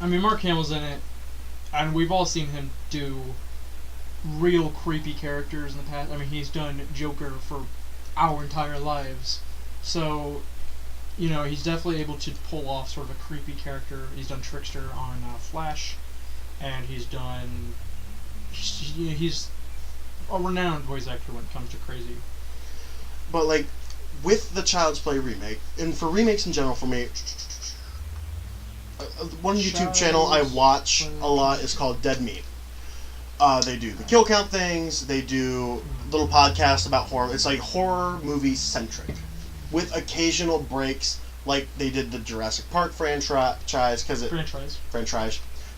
I mean, Mark Hamill's in it, and we've all seen him do real creepy characters in the past. I mean, he's done Joker for our entire lives. So, you know, he's definitely able to pull off sort of a creepy character. He's done Trickster on Flash, and he's done... He's a renowned voice actor when it comes to crazy. But, like, with the Child's Play remake, and for remakes in general, for me, one YouTube channel I watch a lot is called Dead Meat. They do the kill count things, they do little podcasts about horror. It's like horror movie centric, with occasional breaks, like they did the Jurassic Park franchise,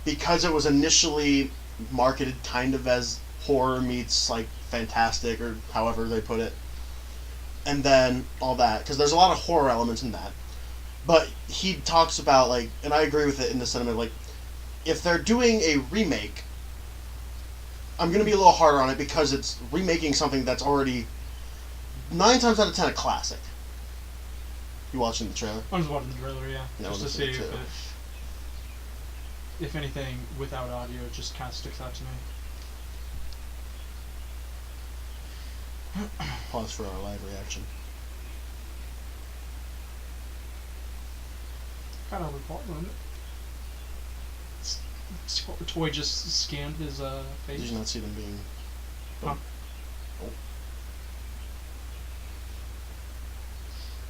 because it was initially marketed kind of as horror meets like fantastic, or however they put it, and then all that, because there's a lot of horror elements in that. But he talks about, like, and I agree with it in the sentiment, like, if they're doing a remake, I'm going to be a little harder on it because it's remaking something that's already 9 times out of 10 a classic. You watching the trailer? I'm just watching the trailer, yeah. No, just to see if anything without audio, it just kind of sticks out to me. Pause for our live reaction. Kind of recording, wasn't it? Toy just scanned his face. Did you not see them being... Huh. Oh.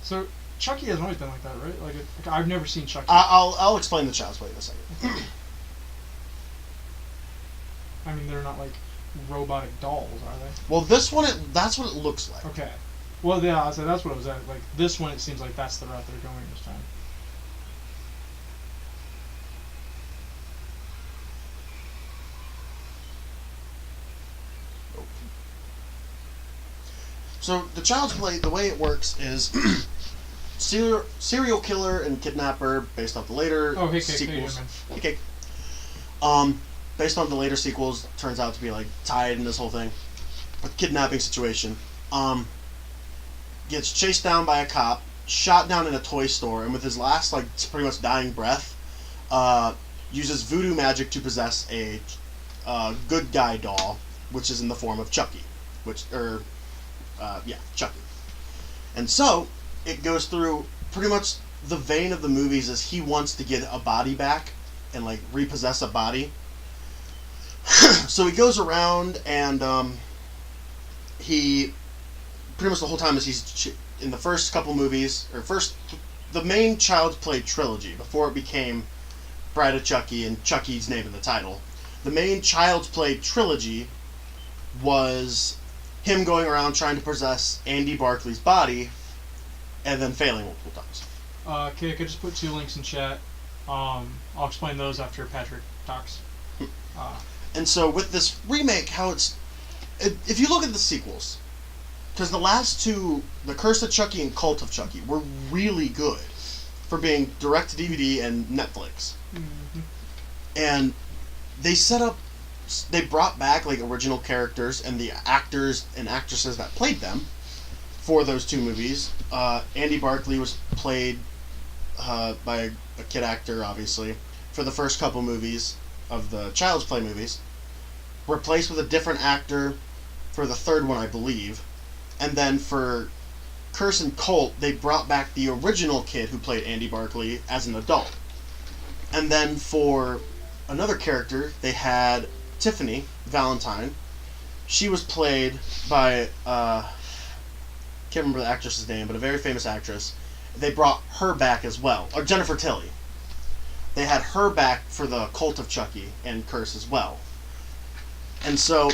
So, Chucky hasn't always been like that, right? Like I've never seen Chucky. I'll explain the Child's Play in a second. I mean, they're not like robotic dolls, are they? Well, this one, that's what it looks like. Okay. Well, yeah, so that's what it was at. Like, this one, it seems like that's the route they're going this time. So, the Child's Play, the way it works is serial killer and kidnapper, based off the later sequels. Hey, Cake. Based on the later sequels, turns out to be like tied in this whole thing. A kidnapping situation. Gets chased down by a cop, shot down in a toy store, and with his last, like, pretty much dying breath, uses voodoo magic to possess a good guy doll, which is in the form of Chucky. Chucky. And so, it goes through pretty much the vein of the movies as he wants to get a body back and, like, repossess a body. So he goes around and he pretty much the whole time as he's in the first couple movies, or the main Child's Play trilogy before it became Bride of Chucky and Chucky's name in the title. The main Child's Play trilogy was him going around trying to possess Andy Barclay's body and then failing multiple times. Okay, I could just put 2 links in chat. I'll explain those after Patrick talks. And so with this remake, if you look at the sequels, because the last 2, The Curse of Chucky and Cult of Chucky, were really good for being direct-to-DVD and Netflix. Mm-hmm. And they brought back, like, original characters and the actors and actresses that played them for those 2 movies. Andy Barclay was played by a kid actor, obviously, for the first couple movies of the Child's Play movies, replaced with a different actor for the third one, I believe, and then for Curse and Cult, they brought back the original kid who played Andy Barclay as an adult. And then for another character, they had Tiffany Valentine. She was played by, can't remember the actress's name, but a very famous actress. They brought her back as well, or Jennifer Tilly. They had her back for the Cult of Chucky and Curse as well. And so,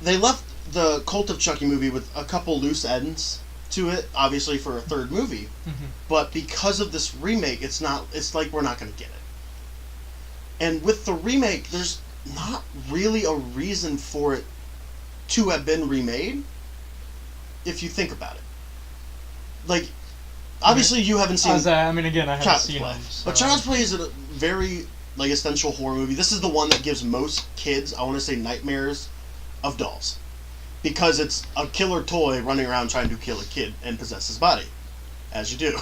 they left the Cult of Chucky movie with a couple loose ends to it, obviously for a third movie. Mm-hmm. But because of this remake, it's like we're not going to get it. And with the remake, there's not really a reason for it to have been remade, if you think about it. Like, obviously you haven't seen... I mean, again, I haven't Child's seen Play. them. So. But Child's Play is a very, like, essential horror movie. This is the one that gives most kids, I want to say, nightmares of dolls. Because it's a killer toy running around trying to kill a kid and possess his body. As you do.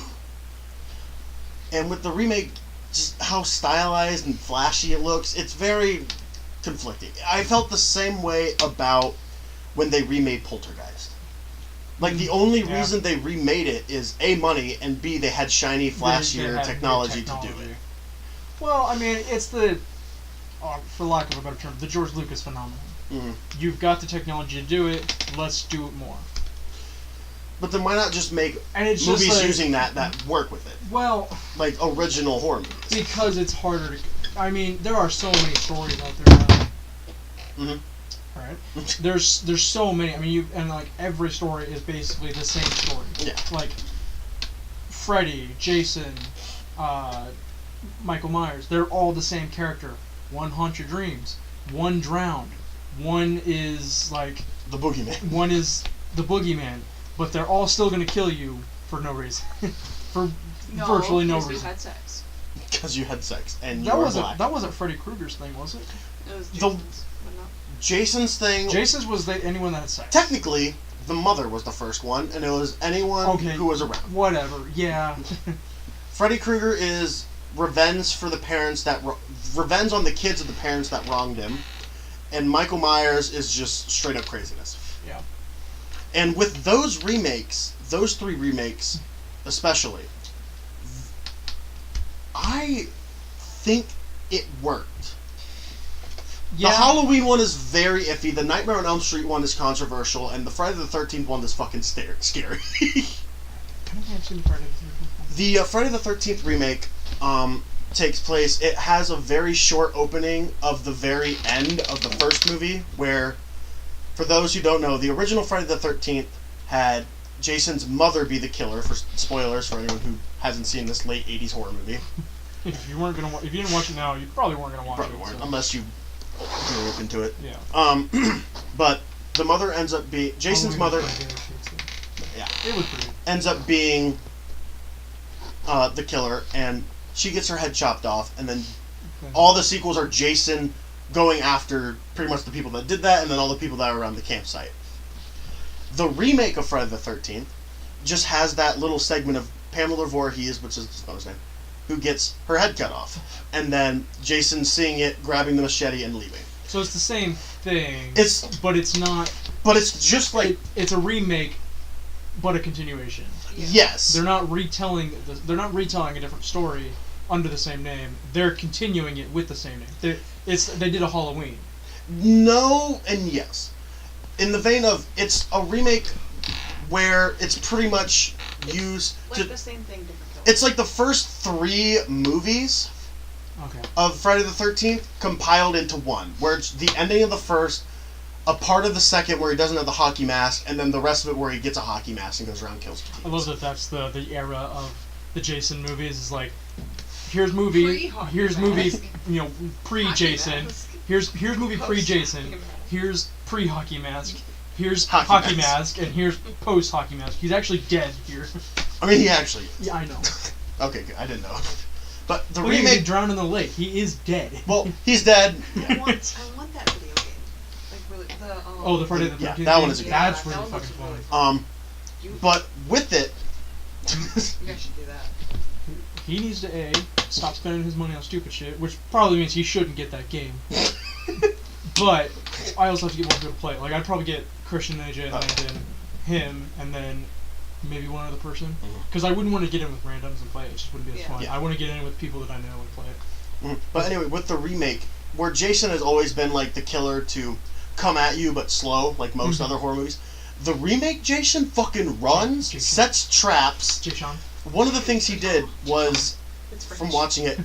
And with the remake, just how stylized and flashy it looks. It's very conflicting. I felt the same way about when they remade Poltergeist. Like, the only reason they remade it is A, money, and B, they had shiny, flashier technology to do it. Well, I mean, it's the, for lack of a better term, the George Lucas phenomenon. Mm-hmm. You've got the technology to do it, let's do it more. But then why not just make movies like, using that work with it? Well... Like, original horror movies. Because it's harder to... I mean, there are so many stories out there now. Mm-hmm. Right? There's so many. I mean, and like, every story is basically the same story. Yeah. Like, Freddy, Jason, Michael Myers, they're all the same character. One haunts your dreams. One drowned. One is, like... The boogeyman. One is the boogeyman. But they're all still going to kill you for no reason. For virtually no reason. Because you had sex. Because you had sex, and you were black. That wasn't Freddy Krueger's thing, was it? It was Jason's, but not... Jason's thing... Jason's was anyone that had sex. Technically, the mother was the first one, and it was anyone who was around. Whatever, yeah. Freddy Krueger is revenge for the parents that... revenge on the kids of the parents that wronged him. And Michael Myers is just straight up craziness. Yeah. And with those remakes, those 3 remakes especially, I think it worked. Yeah. The Halloween one is very iffy, the Nightmare on Elm Street one is controversial, and the Friday the 13th one is fucking scary. I don't think I've seen Friday the 13th. The Friday the 13th remake takes place, it has a very short opening of the very end of the first movie, where... For those who don't know, the original Friday the 13th had Jason's mother be the killer. For spoilers for anyone who hasn't seen this late 80s horror movie. If you didn't watch it now, you probably weren't gonna watch probably it. Weren't, so. unless you grew up into it. Yeah. But the mother ends up being Jason's mother. Yeah. It was pretty. Ends up being the killer, and she gets her head chopped off, and then all the sequels are Jason going after pretty much the people that did that, and then all the people that were around the campsite. The remake of Friday the 13th just has that little segment of Pamela Voorhees, which is his mother's name, who gets her head cut off, and then Jason seeing it, grabbing the machete, and leaving. So it's the same thing. But it's not. But it's just like it's a remake, but a continuation. Yeah. Yes. They're not retelling. They're not retelling a different story under the same name. They're continuing it with the same name. They did a Halloween. No and yes. In the vein of, it's a remake where it's pretty much used like the same thing, different colors. It's like the first 3 movies of Friday the 13th compiled into one, where it's the ending of the first, a part of the second where he doesn't have the hockey mask, and then the rest of it where he gets a hockey mask and goes around and kills people. I love that that's the era of the Jason movies. Is like, here's movie, pre-Jason. Here's movie pre-Jason. Here's pre-hockey mask. Here's hockey mask, and here's post-hockey mask. He's actually dead here. I mean, he actually is. Yeah, I know. Okay, good. I didn't know. But the remake... He drowned in the lake. He is dead. Well, he's dead. I want that video game. Like, the Friday the 13th Yeah, that one is a game. That's really fucking funny. But with it... you guys should do that. He needs to stop spending his money on stupid shit, which probably means he shouldn't get that game. But I also have to get more people to play it. Like, I'd probably get Christian and AJ and Landon, him, and then maybe one other person. Because I wouldn't want to get in with randoms and play it. It just wouldn't be as fun. Yeah. I want to get in with people that I know and play it. But anyway, with the remake, where Jason has always been like the killer to come at you but slow, like most other horror movies, the remake Jason fucking runs, sets traps. Jason. One of the things he did was, from watching it,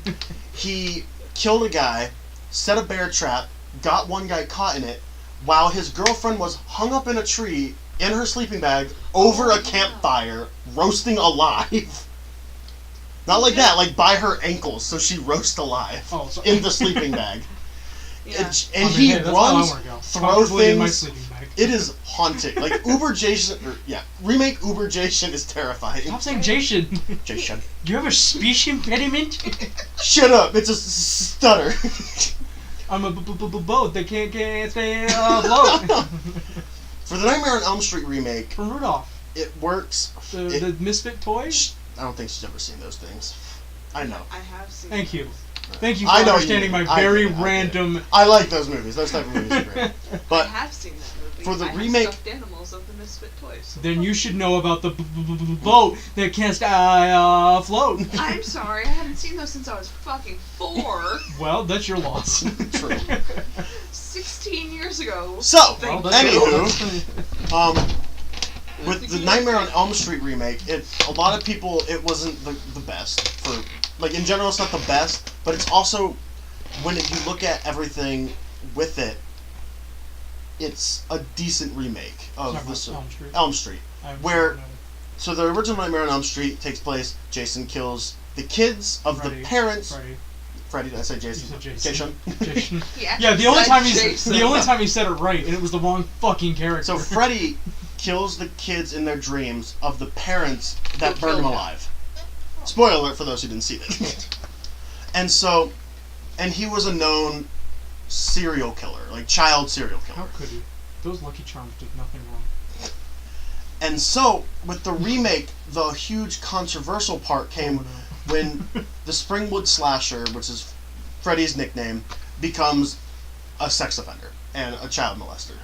he killed a guy, set a bear trap, got one guy caught in it, while his girlfriend was hung up in a tree in her sleeping bag over a campfire, roasting alive. Not like that, like by her ankles, so she roast alive in the sleeping bag. Yeah. He runs, throws things. It is haunting. Like remake Uber Jason is terrifying. Stop saying Jason. Jason. Do you have a speech impediment? Shut up! It's a stutter. I'm a boat. They can't stay afloat. For the Nightmare on Elm Street remake, from Rudolph, it works. The Misfit toys. I don't think she's ever seen those things. I know. I have seen. Thank you. those. Thank you for I know understanding you my mean. I very get it, I get it. random. I like those movies. Those type of movies are great. I But have seen that movie. for the I remake- have stuffed animals of the Misfit Toys. Then you should know about the boat that can't float. I'm sorry, I haven't seen those since I was fucking 4. Well, that's your loss. True. 16 years ago. So, Well, Thank that's your anywho, loss. with the Nightmare on Elm Street remake, a lot of people, it wasn't the best. For like in general, it's not the best, but it's also when you look at everything with it, it's a decent remake of Talking this about Elm Street. Elm Street. I haven't where- seen it. So the original Nightmare on Elm Street takes place. Jason kills the kids of Freddy. the parents. Freddy. Freddy, did I say Jason? You said Jason. Jason. He actually Yeah, the only said time Jason. he said it right, and it was the wrong fucking character. So Freddy kills the kids in their dreams of the parents that Who burned him killed him. alive. Spoiler alert for those who didn't see it. And he was a known serial killer, like child serial How killer. could he? Those Lucky Charms did nothing wrong. And so, with the remake, the huge controversial part came Oh, no. when the Springwood Slasher, which is Freddy's nickname, becomes a sex offender and a child molester.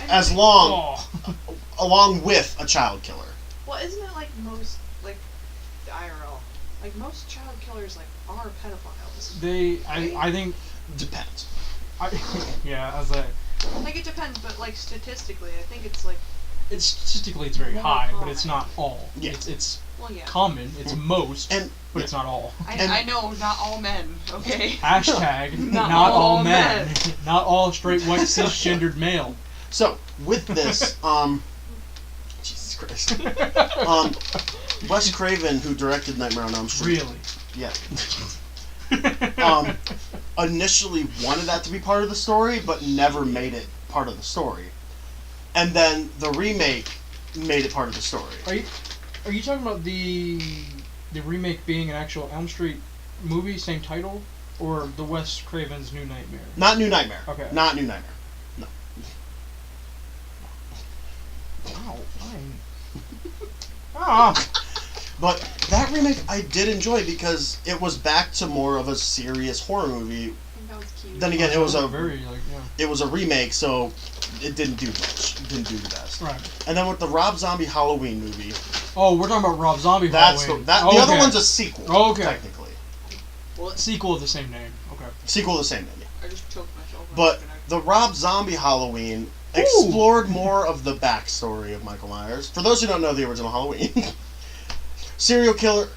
As long, Oh. along with a child killer. Well, isn't it like most, like, IRL? Like, most child killers, like, are pedophiles. I think, Depends. yeah, as a, Like, it depends, but, like, statistically, I think it's, like, it's statistically it's very More high, but common. it's not all. Yeah. It's well, yeah. common, it's most, And but it's not all. and- I know, not all men, okay? Hashtag Not not all all men. men. Not all straight white cisgendered male. so with this, Jesus Christ, Wes Craven, who directed Nightmare on Elm Street, Really. yeah, initially wanted that to be part of the story, but never made it part of the story. And then the remake made it part of the story. Are you talking about the remake being an actual Elm Street movie, same title, or the Wes Craven's New Nightmare? Not New Nightmare. Okay. Not New Nightmare. No. Wow, fine. Ah, But that remake I did enjoy because it was back to more of a serious horror movie. I think that was cute. Then again, it was a very like yeah. it was a remake, so it didn't do much. It didn't do the best. Right. And then with the Rob Zombie Halloween movie, Oh, we're talking about Rob Zombie. that's Halloween. the other one's a sequel. Okay. Technically, Well, Sequel of the same name. Okay. sequel of the same name. Yeah. I just choked myself. But the Rob Zombie Halloween explored more of the backstory of Michael Myers. For those who don't know the original Halloween, serial killer,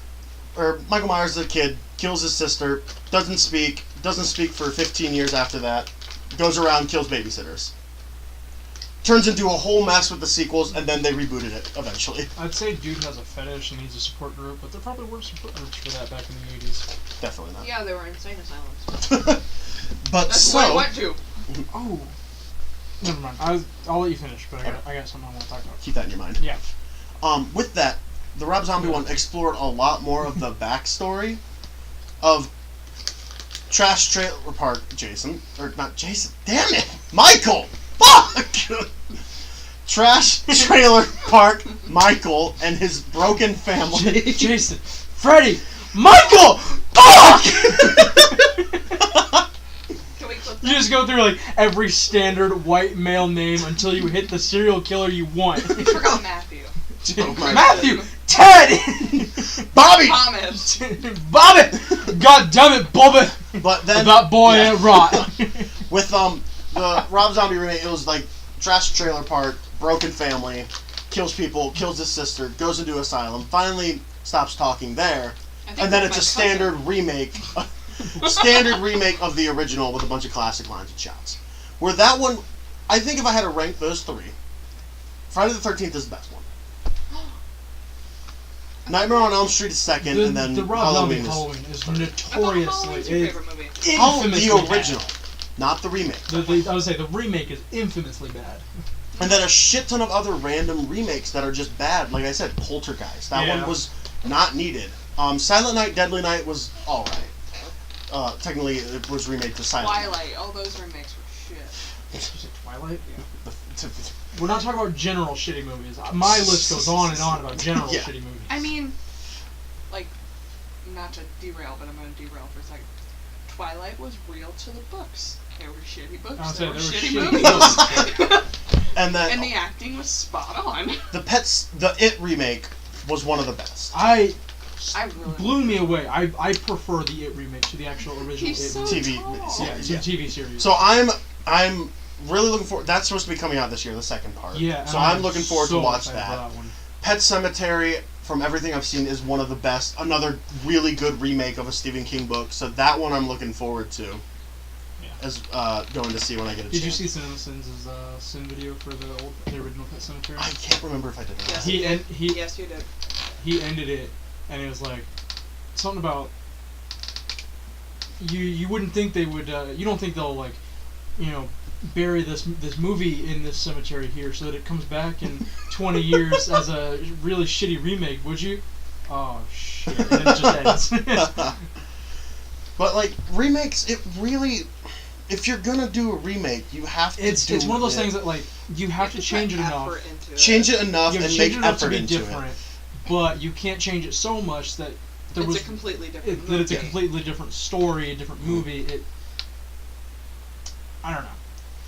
or Michael Myers is a kid, kills his sister, doesn't speak for 15 years after that, goes around, kills babysitters. Turns into a whole mess with the sequels, and then they rebooted it eventually. I'd say dude has a fetish and needs a support group, but there probably were support groups for that back in the 80s. Definitely not. Yeah, they were insane asylums. But That's so, what I went to. Oh. Never mind. I'll let you finish, but I got something I want to talk about. keep that in your mind. Yeah. With that, the Rob Zombie one explored a lot more of the backstory of Trash Trailer Park Jason. Or not Jason. Damn it! Michael! Fuck! Trash Trailer Park Michael and his broken family. Jason. Freddy. Michael! Fuck! Can we clip You that? just go through like every standard white male name until you hit the serial killer you want. We forgot Matthew. Oh my Matthew! Ted! Bobby! Thomas. Bobby! God damn it, Bobby! But then That boy yeah. ain't right. with the Rob Zombie remake, it was like Trash Trailer Park, broken family, kills people, kills his sister, goes into asylum, finally stops talking there, I think and then that's it's a my cousin. standard remake, standard remake of the original with a bunch of classic lines and shots. Where that one, I think if I had to rank those three, Friday the 13th is the best one. Nightmare on Elm Street is second, and then the Rob Zombie Halloween is Halloween is I thought notoriously Halloween's your favorite movie. infamously the bad. original, not the remake. I would say the remake is infamously bad. And then a shit ton of other random remakes that are just bad. Like I said, Poltergeist. That Yeah. one was not needed. Silent Night, Deadly Night was alright. Technically, it was remade to Silent Night. Twilight. All those remakes were shit. Is it Twilight? The- We're not talking about general shitty movies. My list goes on and on about general Yeah. shitty movies. I mean, like, not to derail, but I'm going to derail for a second. Twilight was real to the books. They were shitty books. They were shitty movies. And the acting was spot on. The It remake was one of the best. I really blew me away. I prefer the It remake to the actual original He's It so TV tall. series. yeah, TV series. So I'm really looking forward. That's supposed to be coming out this year, the second part. Yeah. So I'm looking forward to watch excited that. for one. Pet Sematary, from everything I've seen, is one of the best. Another really good remake of a Stephen King book. So that one I'm looking forward to. Yeah. As going to see when I get a Did chance. you see CinemaSins' Sin video for the original Pet Sematary? I can't remember if I did or not. Yes. He Yes, you did. he ended it, and it was like something about you wouldn't think they would. You don't think they'll like, bury this movie in this cemetery here so that it comes back in 20 years as a really shitty remake, would you? Oh shit! And then it just ends. But like remakes, it really, if you're gonna do a remake, you have to. It's one of those things that like you have to change it enough. Change it enough You have and to make change it enough effort to be into different, it. but you can't change it so much that It's a completely different movie. that it's a completely different story, a different movie. I don't know.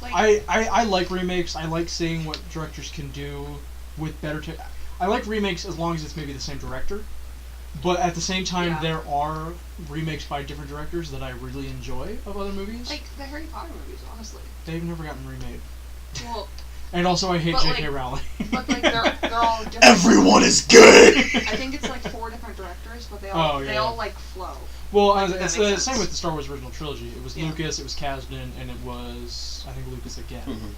Like, I like remakes. I like seeing what directors can do with better. I like remakes as long as it's maybe the same director. But at the same time, Yeah. there are remakes by different directors that I really enjoy of other movies. like the Harry Potter movies, honestly. They've never gotten remade. Well, And also, I hate But, J.K. like- Rowling. but like they're all different. Everyone is good. I think it's like 4 different directors, but they all Oh, they yeah. all like flow. Well, That it's makes the same sense. with the Star Wars original trilogy. It was Yeah. Lucas, it was Kasdan, and it was I think Lucas again.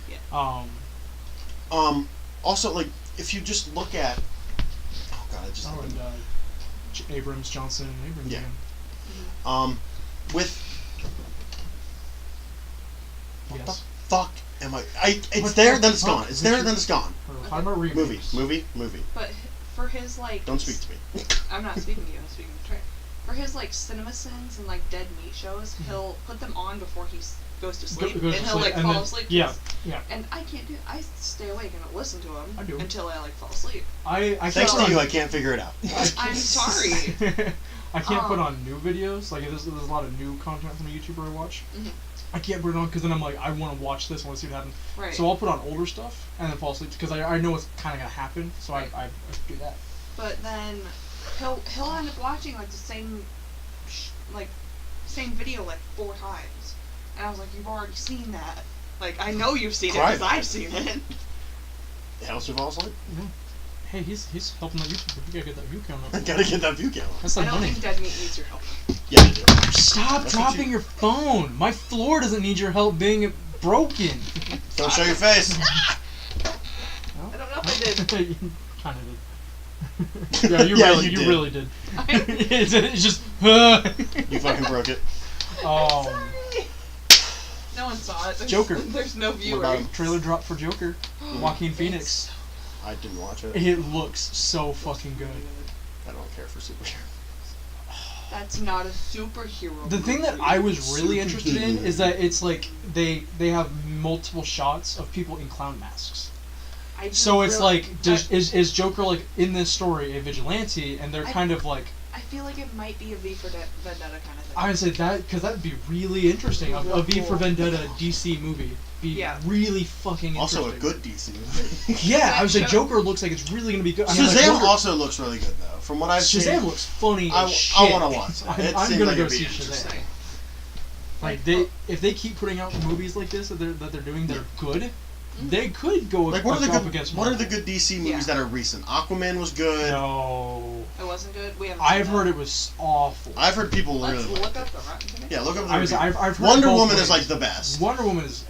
Mhm. Also, like, if you just look at, oh god, I just. And Abrams, Johnson, and Abrams. Yeah. Again. With what Yes. the fuck am I? It's What there, the then it's fuck? gone. It's there, then it's gone. We're talking about remakes. Movie. But for his like, Don't speak to me. I'm not speaking to you. I'm speaking to Trey. For his like CinemaSins and like Dead Meat shows, he'll put them on before he goes to sleep, Goes and to he'll sleep, like and fall then- asleep. Yeah, yeah. And I can't do. I stay awake and listen to him I do. until I like fall asleep. I Thanks can't to put you, on- I can't figure it out. I'm sorry. I can't put Um, on new videos. Like there's a lot of new content from a YouTuber I watch. Mhm. I can't put it on because then I'm like I want to watch this. I want to see what happens. Right. So I'll put on older stuff and then fall asleep because I know what's kind of gonna happen. So Right. I do that. But then he'll end up watching like the same video like 4 times, and I was like, you've already seen that. Like I know you've seen it Right. because I've seen it. It helps you fall asleep. Hey, he's helping that YouTuber. You gotta get that view count up. Gotta get that view count. That's I like don't money. think Dead Meat needs your help. Yeah, I do. Stop That's what dropping you- your phone. My floor doesn't need your help being broken. Don't show your face. I don't know if I did. You kind of did. Yeah, you Yeah, really, you you did. really did. it's just. You fucking broke it. Oh, Sorry. No one saw it. There's, Joker. There's no viewer. about him? trailer drop for Joker. Joaquin Phoenix. I didn't watch it. It looks so fucking good. I don't care for superheroes. That's not a superhero. The thing that movie. I was really interested in Superhero. is that it's like they have multiple shots of people in clown masks. I just So it's really- like, is Joker like in this story a vigilante, and they're I- kind of like. I feel like it might be a V for Vendetta kind of thing. I would say that because that'd be really interesting. A V for Vendetta DC movie be Yeah. really fucking interesting. Also a good DC movie. Yeah, I was like, Shazam- Joker looks like it's really gonna be good. I mean, like, Shazam Joker- also looks really good though. From what I've Shazam seen, looks funny I as shit. want to watch it. It I'm seems gonna like go it'd be see interesting. Shazam. Like if they keep putting out movies like this that they're doing that are good, they could go Like, what are the up good? against. What are Marvel. the good DC movies Yeah. that are recent? Aquaman was good. No, It wasn't good. We haven't. I've seen heard that. it was awful. I've heard people Let's really look like up it. the Rotten Tomatoes. Yeah, look up the I've heard Wonder both Woman ways. is like the best. Wonder Woman was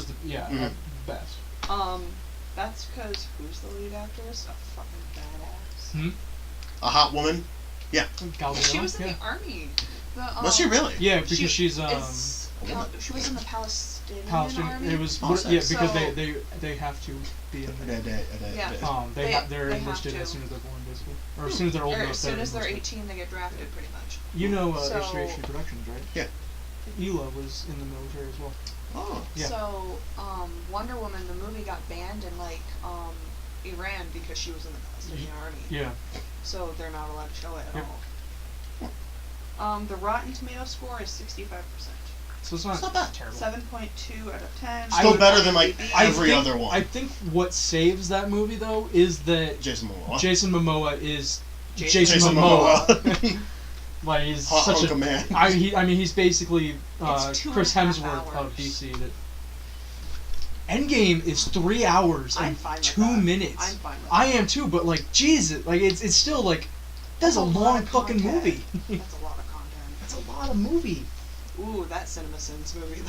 the Mhm. best. That's because who's the lead actress? A fucking badass. Hmm? A hot woman. Gal She Gadot? was in Yeah. the army. Was she really? Yeah, because She she's she was in the Palestinian Palestinian. army. It was Awesome. yeah because So- they have to be in there. Yeah. They're They have enlisted to. as soon as they're born, basically, or as soon as they're old Or enough. as soon as they're enlisted. 18, they get drafted, pretty much. You know So- H3H3 Productions, right? Yeah. Ela was in the military as well. Oh. Yeah. So, Wonder Woman, the movie got banned in like Iran because she was in the Palestinian army. Yeah. So they're not allowed to show it at Yep. all. The Rotten Tomato score is 65%. So it's not bad. terrible. 7.2 out of 10. Still better than like I every other one. I think what saves that movie though is that Jason Momoa. Jason Momoa is Jason Momoa. Like he's Hot such hunk a of man. I mean he's basically It's Chris 2.5 Hemsworth hours. of DC. That Endgame is 3 hours I'm and fine with 2 that. minutes. I'm fine with I that. am too, but like Jesus, like it's still like that's a lot long of fucking content. movie. That's a lot of content. That's a lot of movie. Ooh, that CinemaSins movie.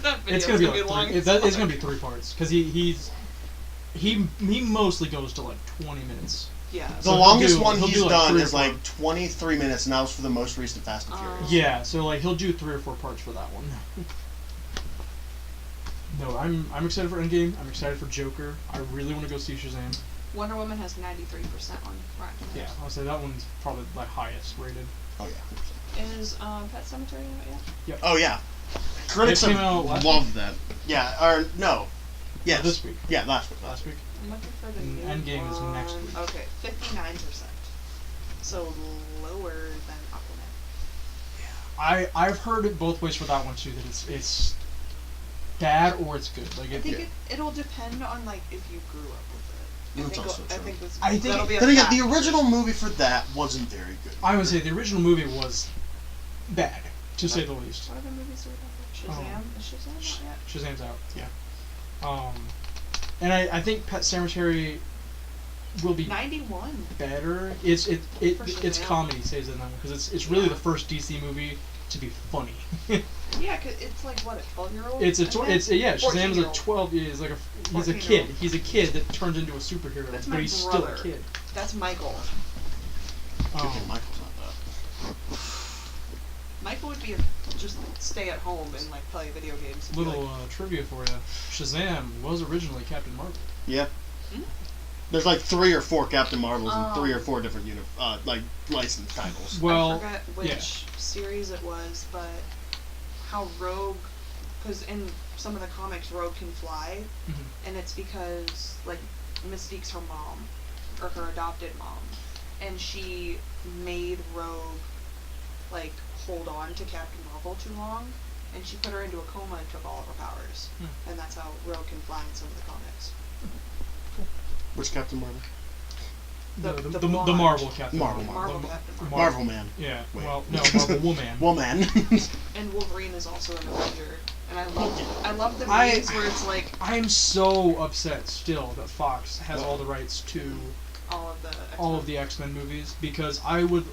That video's It's gonna be like long three, as it's fuck. gonna be 3 parts because he mostly goes to like 20 minutes. Yeah. The So he'll longest do- one he'll he's do, like, done 3 or is 4. like 23 minutes, and that was for the most recent Fast and Furious. Yeah, so like he'll do 3 or 4 parts for that one. No, I'm excited for Endgame. I'm excited for Joker. I really want to go see Shazam. Wonder Woman has 93% on Rotten Tomatoes. Yeah, I'll say that one's probably like highest rated. Oh yeah. Is Pet Sematary out yet? Oh yeah. Critics It came have out last loved that. Yeah, or no. Yes. This week. Yeah, last week. Last week. I'm looking for the new Endgame is next one. week. Okay, 59%. So lower than Aquaman. I've heard it both ways for that one too. That it's bad or it's good. Like I think Yeah. it'll depend on like if you grew up with it. That's also I true. think I think- that'll be a Then again, factor. the original movie for that wasn't very good. I would say the original movie was bad, to say the least. What other movies are we talking about? Shazam? Is Shazam not yet? Shazam's out. Yeah. And I think Pet Sematary will be 91. better. It's For it's Shazam. comedy saves it in that one because it's really Yeah. the first DC movie to be funny. Yeah, 'cause it's like what, a 12-year-old? It's a Shazam's a 14-year-old. 12. He's like he's a 14-year-old. kid. He's a kid that turns into a superhero, That's but my he's still brother. a kid. That's Michael. Good Um, thing Michael's not that. Michael would be just stay at home and like play video games. and be little like, trivia for you: Shazam was originally Captain Marvel. Yeah. Hmm? There's like 3 or 4 Captain Marvels and Oh. 3 or 4 different like licensed titles. Well, I forget which yeah. series it was, but how Rogue, because in some of the comics Rogue can fly, Mhm. and it's because like Mystique's her mom, or her adopted mom, and she made Rogue like hold on to Captain Marvel too long, and she put her into a coma and took all of her powers, Hmm. and that's how Rogue can fly in some of the comics. Which Captain Marvel? The blonde. Marvel Captain Marvel, Marvel The Captain Marvel. Marvel Man. Yeah. Wait. Well, no, Marvel Woman. Woman. And Wolverine is also an Avenger, and I love the I- movies where it's like I'm so upset still that Fox has all the rights to all of the X-Men. all of the X-Men movies because I would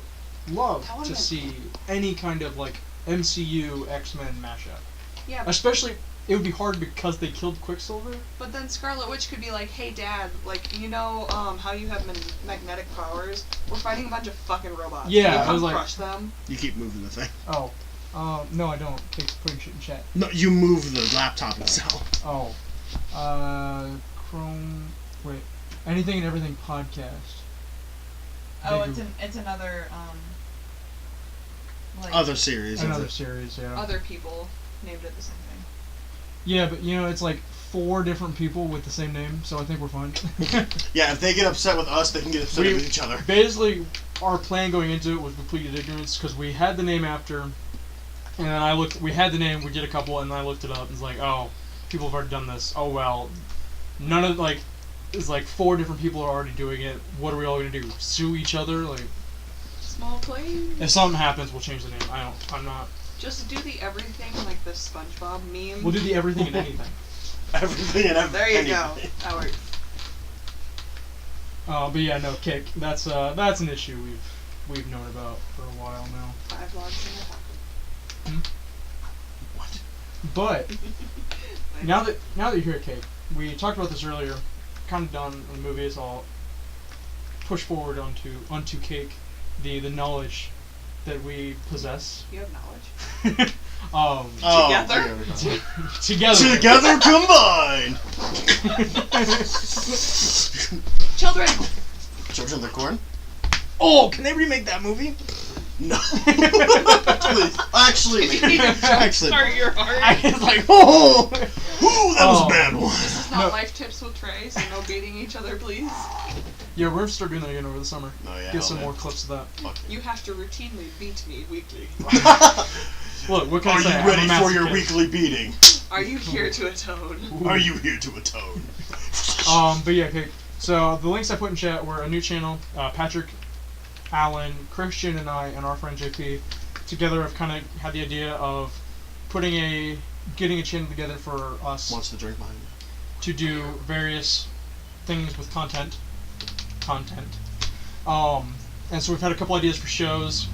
love How to am I- see any kind of like MCU X-Men mashup. Yeah, Especially, it would be hard because they killed Quicksilver. but then Scarlet Witch could be like, "Hey, Dad, like you know, how you have magnetic powers? We're fighting a bunch of fucking robots. Yeah, Can you I come was like- crush them." You keep moving the thing. Oh, no, I don't. It's putting shit in chat. No, you move the laptop itself. Oh, Chrome. Wait, anything and everything podcast. Oh, They do it's another like Other series. another series. Yeah. Other people named it the same thing. Yeah, but you know it's like 4 different people with the same name, so I think we're fine. Yeah, if they get upset with us, they can get upset We- with each other. Basically, our plan going into it was completed ignorance because we had the name after, and then we had the name, we did a couple, and then I looked it up, and it's like, oh, people have already done this. Oh well, none of it's like 4 different people are already doing it. What are we all gonna do? Sue each other? Like, Small claim. if something happens, we'll change the name. I'm not. Just do the everything like the SpongeBob meme. We'll do the everything and anything. Everything and There you go. anything. That works. But yeah, no, Kick. That's an issue we've known about for a while now. 5 logs in a taco. What? But now that you're here, Kate, we talked about this earlier. Kind of done on the movie, so I'll push forward onto Cake, the knowledge that we possess. You have knowledge. Oh, Together? okay, we go. Together. Together combined. Children. Children of the Corn? Oh, can they remake that movie? No. Please. Actually. Start your heart. I was like, oh. Ooh, that was Oh. a bad one. This is not No. life tips with Trey, so no beating each other, please. Yeah, we're gonna start doing that again over the summer. Oh yeah. Get some more clips of that. Fuck You have to routinely beat me weekly. Look, what can I Are say? you ready I'm a for your masochist. weekly beating? Are you here to atone? Are you here to atone? But yeah, okay. So the links I put in chat were a new channel. Patrick, Alan, Christian, and I, and our friend JP, together have kind of had the idea of getting a channel together for us Wants the drink behind you. to do various things with content. And so we've had a couple ideas for shows.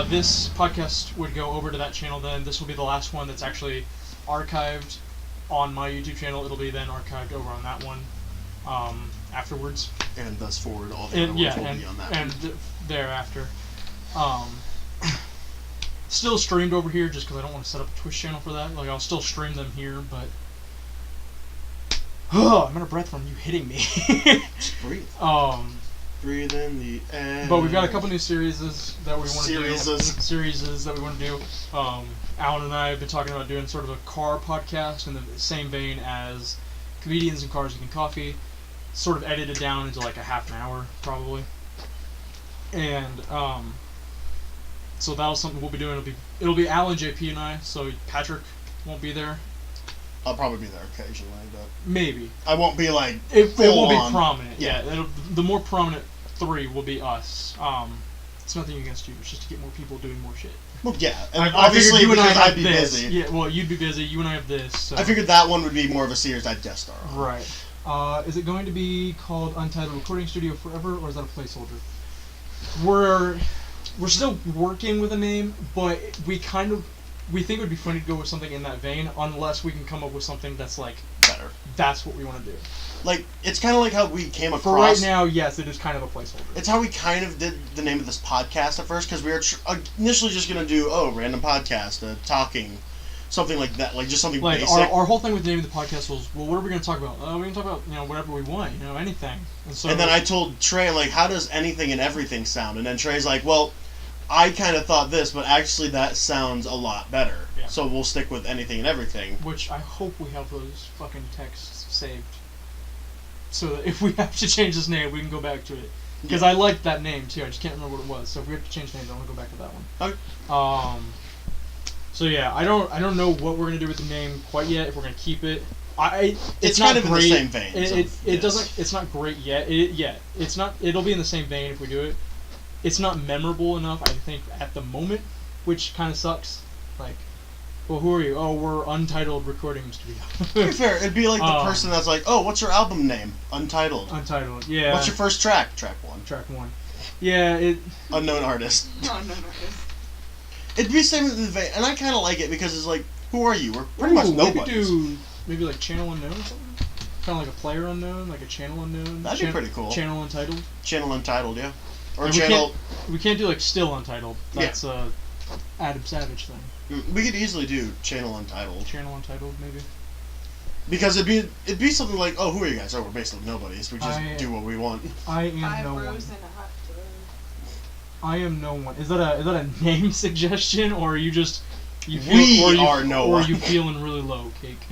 This podcast would go over to that channel then. This will be the last one that's actually archived on my YouTube channel. It'll be then archived over on that one afterwards. And thus forward, all the other ones will be on that and one. thereafter. Still streamed over here just because I don't want to set up a Twitch channel for that. Like, I'll still stream them here, but... I'm out of breath from you hitting me. Just breathe. Breathe in the air. But we've got a couple new series that we want to do. Series that we want to do. Alan and I have been talking about doing sort of a car podcast in the same vein as Comedians in Cars Eating Coffee, sort of edited down into like a half an hour probably. And so that was something we'll be doing. It'll be Alan, JP, and I. So Patrick won't be there. I'll probably be there occasionally, but Maybe I won't be like it won't on. be prominent. Yeah. The more prominent three will be us. It's nothing against you. It's just to get more people doing more shit. Well, yeah, and I obviously figured you and I because have I'd be this. busy. Yeah, well, you'd be busy. You and I have this. So. I figured that one would be more of a series I'd guest star on. Right. Is it going to be called Untitled Recording Studio Forever, or is that a placeholder? We're still working with a name, but we think it would be funny to go with something in that vein, unless we can come up with something that's like Better. That's what we want to do. Like, it's kind of like how we came across... For right now, yes, it is kind of a placeholder. It's how we kind of did the name of this podcast at first, because we were initially just going to do, random podcast, talking, something like that, like just something like basic. Our whole thing with the name of the podcast was, well, what are we going to talk about? We're going to talk about, whatever we want, anything. And then I told Trey, like, how does anything and everything sound? And then Trey's like, well, I kind of thought this, but actually that sounds a lot better. Yeah. So we'll stick with anything and everything. Which I hope we have those fucking texts saved. So that if we have to change this name, we can go back to it. Because I liked that name too, I just can't remember what it was. So if we have to change names, I want to go back to that one. Okay. So yeah, I don't know what we're gonna do with the name quite yet. If we're gonna keep it, It's not kind of great. in the same vein. It's not great yet. It's not. It'll be in the same vein if we do it. It's not memorable enough, I think, at the moment, which kind of sucks. Like, well, who are you? Oh, we're Untitled Recording Studio. To be fair, it'd be like the person that's like, oh, what's your album name? Untitled. Untitled, yeah. What's your first track? Track 1. Track 1. Yeah, Unknown artist. No. It'd be the same in the vein, and I kind of like it because it's like, who are you? We're pretty much nobody. We could do maybe like Channel Unknown or something? Kind of like a player unknown, like a channel unknown. That'd be pretty cool. Channel Untitled. Channel Untitled, yeah. Or And channel... We can't do like Still Untitled. That's Adam Savage thing. We could easily do Channel Untitled. Channel Untitled, maybe. Because it'd be something like, oh, who are you guys? Oh, we're basically nobodies. We just do what we want. I am Five no one. rows in a hot tub. I am no one. Is that a name suggestion, or are you just We are no or one. are you feeling really low, Cake?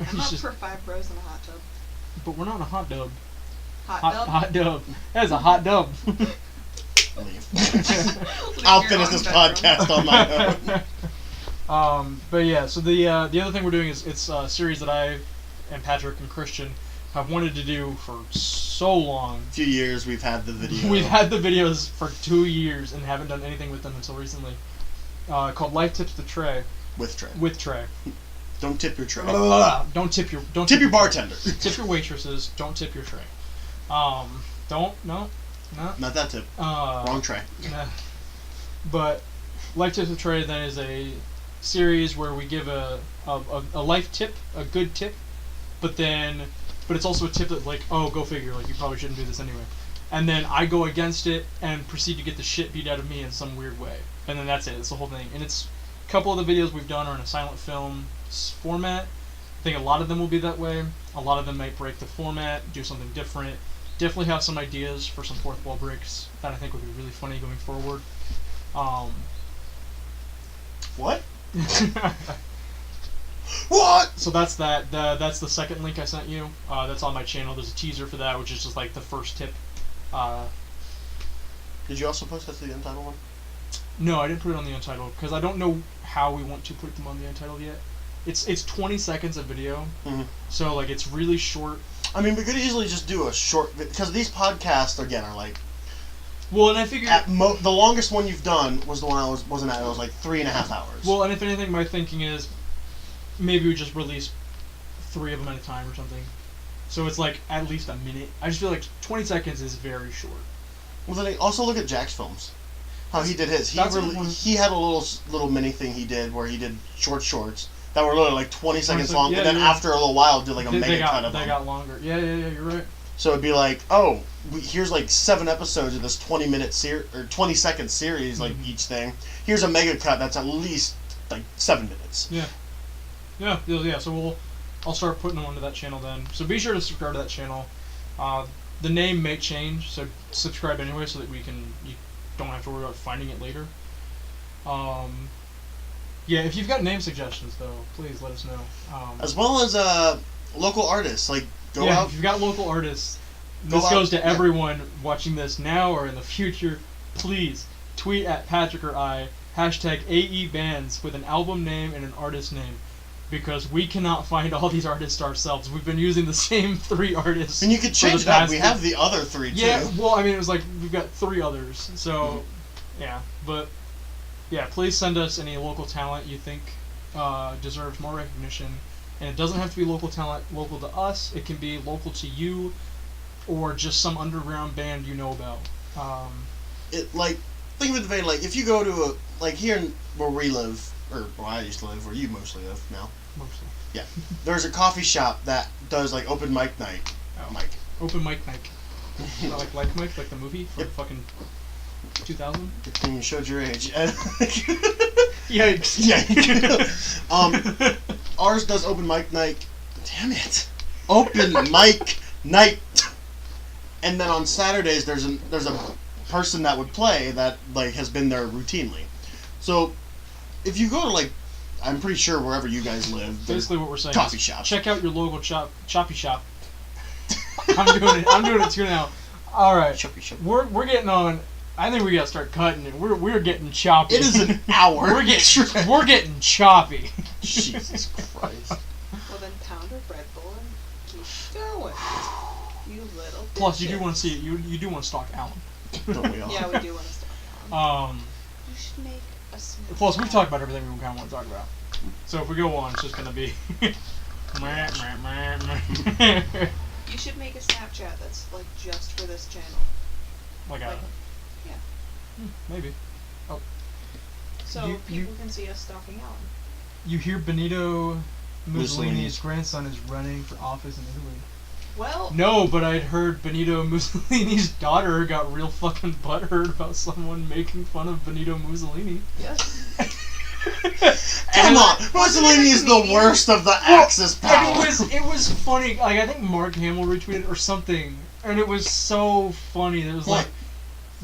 I'm up for 5 rows in a hot tub. But we're not in a hot dub. Hot dub. That is a hot dub. Leave. Leave I'll your finish own this bedroom. podcast on my own. But yeah, so the other thing we're doing is it's a series that I and Patrick and Christian have wanted to do for so long. A few years we've had the video. We've had the videos for 2 years and haven't done anything with them until recently. Called Life Tips to Trey. With Trey. With Trey. Don't tip your tray. Don't tip your Tip your bartender. Tip your waitresses. Don't tip your tray. No. Not that tip. Wrong tray. Nah. But Life Tips with Trey then is a series where we give a life tip, a good tip, but it's also a tip that like, oh, go figure, like you probably shouldn't do this anyway. And then I go against it and proceed to get the shit beat out of me in some weird way. And then that's it. It's the whole thing. And it's a couple of the videos we've done are in a silent film format. I think a lot of them will be that way. A lot of them might break the format, do something different. Definitely have some ideas for some fourth wall breaks that I think would be really funny going forward. What? What? So that's that. That's the second link I sent you. That's on my channel. There's a teaser for that, which is just like the first tip. Did you also post that to the Untitled one? No, I didn't put it on the Untitled because I don't know how we want to put them on the Untitled yet. It's 20 seconds of video, so like it's really short. I mean, we could easily just do a short because these podcasts again are like. Well, and I figured the longest one you've done was the one I wasn't at. It was like 3.5 hours. Well, and if anything, my thinking is maybe we just release 3 of them at a time or something. So it's like at least a minute. I just feel like 20 seconds is very short. Well, then also look at Jack's films. How he did his. He had a little mini thing he did where he did shorts that were literally like 20 seconds long, and then after a little while did like a mega cut of them. They got longer. Yeah, you're right. So it'd be like, oh, here's like 7 episodes of this 20 second series, like each thing. Here's a mega cut that's at least like 7 minutes. Yeah. So I'll start putting them onto that channel then. So be sure to subscribe to that channel. The name may change, so subscribe anyway, so that you don't have to worry about finding it later. Yeah, if you've got name suggestions though, please let us know. As well as local artists, like go out. If you've got local artists, this goes to everyone watching this now or in the future. Please tweet at Patrick or I #AEBands with an album name and an artist name, because we cannot find all these artists ourselves. We've been using the same 3 artists. And you could change that. We have the other 3 too. Yeah, well, I mean, it was like we've got 3 others. So, yeah, please send us any local talent you think deserves more recognition. And it doesn't have to be local talent local to us. It can be local to you, or just some underground band you know about. Think of it the way, like, if you go to here where we live, or where I used to live, where you mostly live now. Mostly. Yeah. There's a coffee shop that does like open mic night. Open mic night. like Mike, like the movie from fucking 2000. Good thing you showed your age. Yikes. Yeah. Ours does open mic night. Damn it. Open mic night. And then on Saturdays there's a person that would play that like has been there routinely. So if you go to I'm pretty sure wherever you guys live, basically what we're saying coffee is shop. Check out your local choppy shop. I'm doing it too now. All right. Choppy shop. We're getting on. I think we gotta start cutting it. We're getting choppy. It is an hour. we're getting choppy. Jesus Christ. Well then, pound a Red Bull and keep going. You little. Plus, you bitches. do want to see it. You do want to stalk Alan. Don't we all? Yeah, we do want to stop. You should make a Snapchat. Plus, we've talked about everything we kind of want to talk about. So if we go on, it's just gonna be. You should make a Snapchat that's like just for this channel. Yeah. Maybe. Oh. So people can see us stalking Alan. You hear Benito Mussolini's Mussolini's grandson is running for office in Italy. Well. No, but I'd heard Benito Mussolini's daughter got real fucking butthurt about someone making fun of Benito Mussolini. Yes. Come on, Mussolini is the worst of the Axis power. It was funny. Like I think Mark Hamill retweeted or something, and it was so funny. It was like,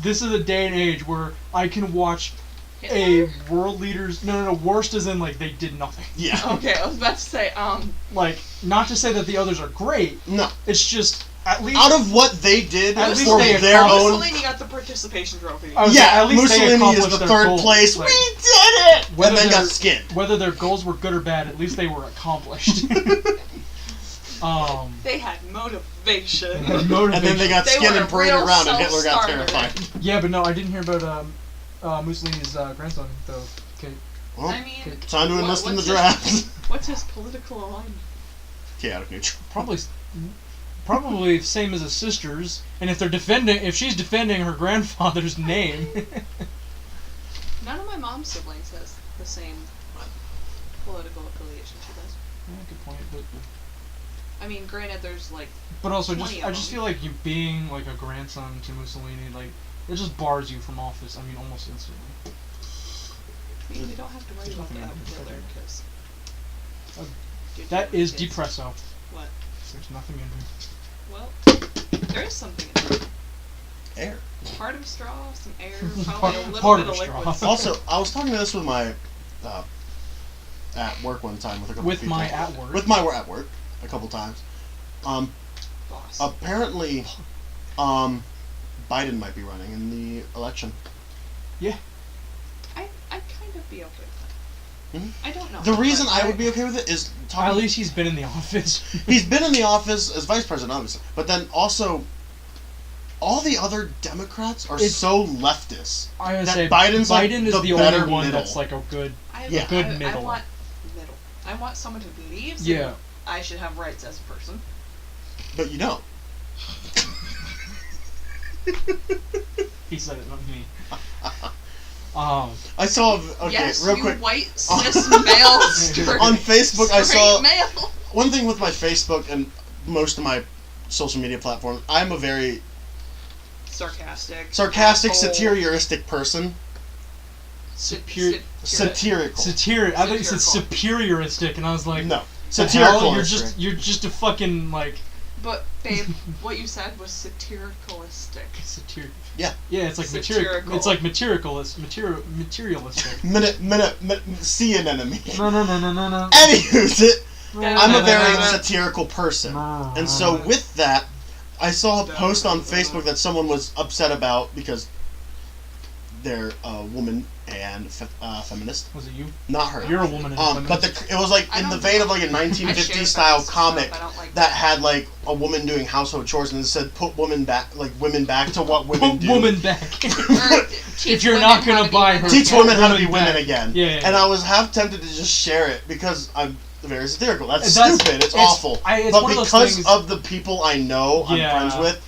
this is a day and age where I can watch a world leader's worst as in like they did nothing. Yeah. Okay, I was about to say like not to say that the others are great. No. It's just at least out of what they did at least for they their own. Mussolini got the participation trophy. At least Mussolini is the 3rd place. Like, we did it. And then got skinned. Whether their goals were good or bad, at least they were accomplished. They had motivation. And then they got skinned and paraded around, and Hitler got self-starter. terrified. Yeah, but no, I didn't hear about Mussolini's grandson though. Okay. Well, I mean, time to enlist in the draft. What's his political alignment? Chaotic neutral. Probably same as his sister's, and if she's defending her grandfather's name. None of my mom's siblings has the same political affiliation she does. Yeah, good point, but I mean, granted, there's like. But also, 20 I of just them. feel like you being like a grandson to Mussolini, like it just bars you from office. I mean, almost instantly. I mean, we don't have to worry about that with Hitler because. That is depresso. What? There's nothing in here. Well, there is something in there. Air. Part of straw, some air, probably a little Part bit of of straw. liquid. Also, I was talking to this with my at work one time with a couple With people. my at work. With my at work a couple times. Boss. Apparently, Biden might be running in the election. Yeah. I'd kind of be okay with that. Mhm. I don't know. The reason but I would be okay with it is At least he's been in the office. he's been in the office as vice president, obviously, but then also all the other Democrats are so leftist. I would that say Biden's like Biden is the the better only one middle. that's like a good. Yeah. Good I middle. want middle. I want someone who believes Yeah. that I should have rights as a person. But you don't. He said it, not me. I saw. Okay, yes, real you quick. white cis male straight, On Facebook, I saw male. one thing with my Facebook and most of my social media platforms. I'm a very Sarcastic, sarcastic, asshole. satiricistic person. Satirical. I thought you said superioristic, and I was like, No, "The hell? satirical. You're just a fucking like But babe, what you said was satiricalistic. Yeah. Yeah, it's like Satirical. It's like materialistic. See an enemy. No. Anywho, I'm a very Da-da-da-da-da. satirical person, and so with that, I saw a post on Facebook that someone was upset about because they're a woman and feminist. Was it you? Not her. You're a woman and a feminist. But it was like I in the don't- vein of like a I 1950s share style feminist comic stuff, I don't like that had like a woman doing household chores and it said put women back to what women Put do. woman back. Or If teach you're women not how gonna to be buy women. her- Teach Yeah, women how to be women women back. again. Yeah. And I was half tempted to just share it because I'm very satirical. That's That's- stupid. It's it's- awful. it's But one of those because things- of the people I know, I'm Yeah. friends with,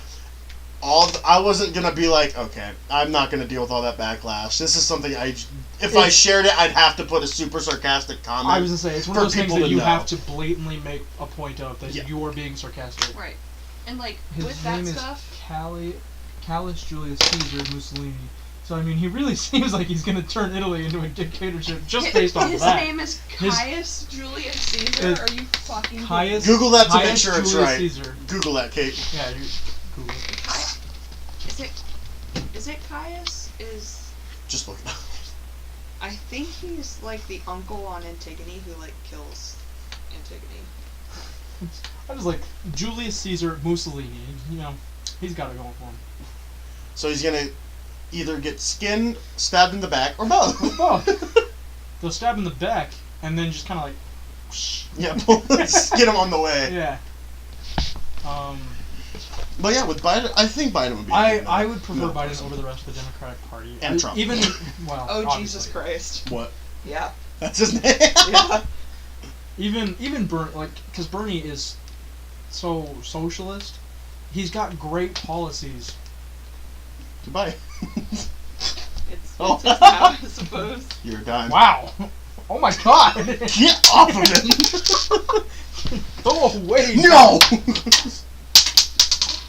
I wasn't gonna be like, okay, I'm not gonna deal with all that backlash. This is something if I shared it, I'd have to put a super sarcastic comment. I was gonna say it's one of for those things people that to you know. have to blatantly make a point of that Yeah. you are being sarcastic. Right. And like His with that name is stuff, Callus Julius Caesar Mussolini. So I mean, he really seems like he's gonna turn Italy into a dictatorship just based on his that. name is Caius Julius Caesar. His- Are you fucking Caius. Google that to make Caius sure it's Julius right. Caesar. Google that, Kate. Yeah, you Google it. Is it Caius? Just look it up. I think he's like the uncle on Antigone who like kills Antigone. I was like Julius Caesar Mussolini. You know, he's got it going for him. So he's gonna either get skinned, stabbed in the back, or both. Both. They'll stab in the back and then just kind of like. Whoosh. Yeah, get him on the way. Yeah. But yeah, with Biden, I think Biden would be. I would prefer No. Biden over the rest of the Democratic Party. And Trump. Even well. Oh obviously. Jesus Christ! What? Yeah. That's his name. Yeah. Even because Bernie is so socialist, he's got great policies. Goodbye. It's Oh. his power, I suppose. You're a dime. Wow! Oh my God! Get off of him! Go away! No!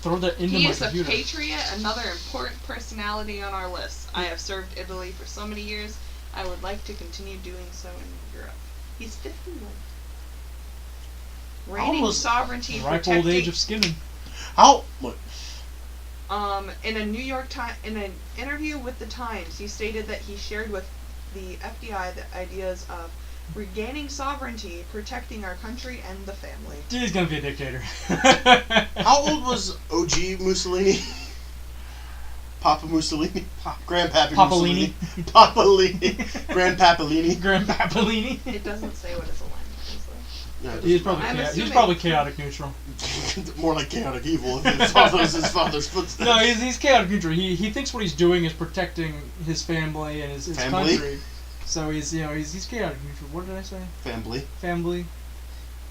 Throw that into He my is a computer. patriot, another important personality on our list. I have served Italy for so many years. I would like to continue doing so in Europe. He's 51. Reigning Almost sovereignty, Ripe protecting. old age of skimming. How? What? In a in an interview with the Times, he stated that he shared with the FDI the ideas of regaining sovereignty, protecting our country and the family. Dude, he's gonna be a dictator. How old was OG Mussolini? Papa Mussolini? Grandpappy Papalini. Mussolini? Papalini. Grandpapalini. Grandpapalini. It doesn't say what his alignment is though. No, He's probably I'm he's assuming- probably chaotic neutral. more like chaotic evil if it follows his father's footsteps. No, he's chaotic neutral. He thinks what he's doing is protecting his family and his Family? country. So he's chaotic neutral. What did I say? Family. Family.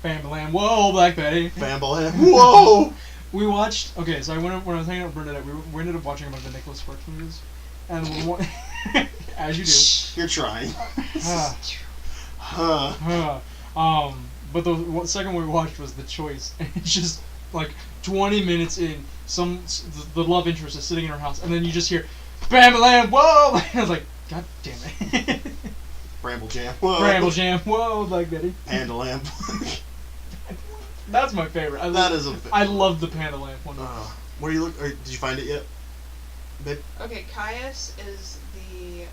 Family. Whoa, Black Betty. Famble. Whoa! We watched. Okay, so when I was hanging out with Bernadette, we ended up watching a bunch of the Nicholas Sparks movies, and as you do. You're trying. Huh. But the second one we watched was The Choice, and it's just like 20 minutes in, the love interest is sitting in her house, and then you just hear, "Bam, lamb, whoa!" I was like, God damn it. Bramble Jam. Whoa. Bramble Jam, whoa, Black Betty. Panda Lamp. That's my favorite. That is a. I love the Panda Lamp one. Where you look? Or did you find it yet, babe? Okay, Caius is the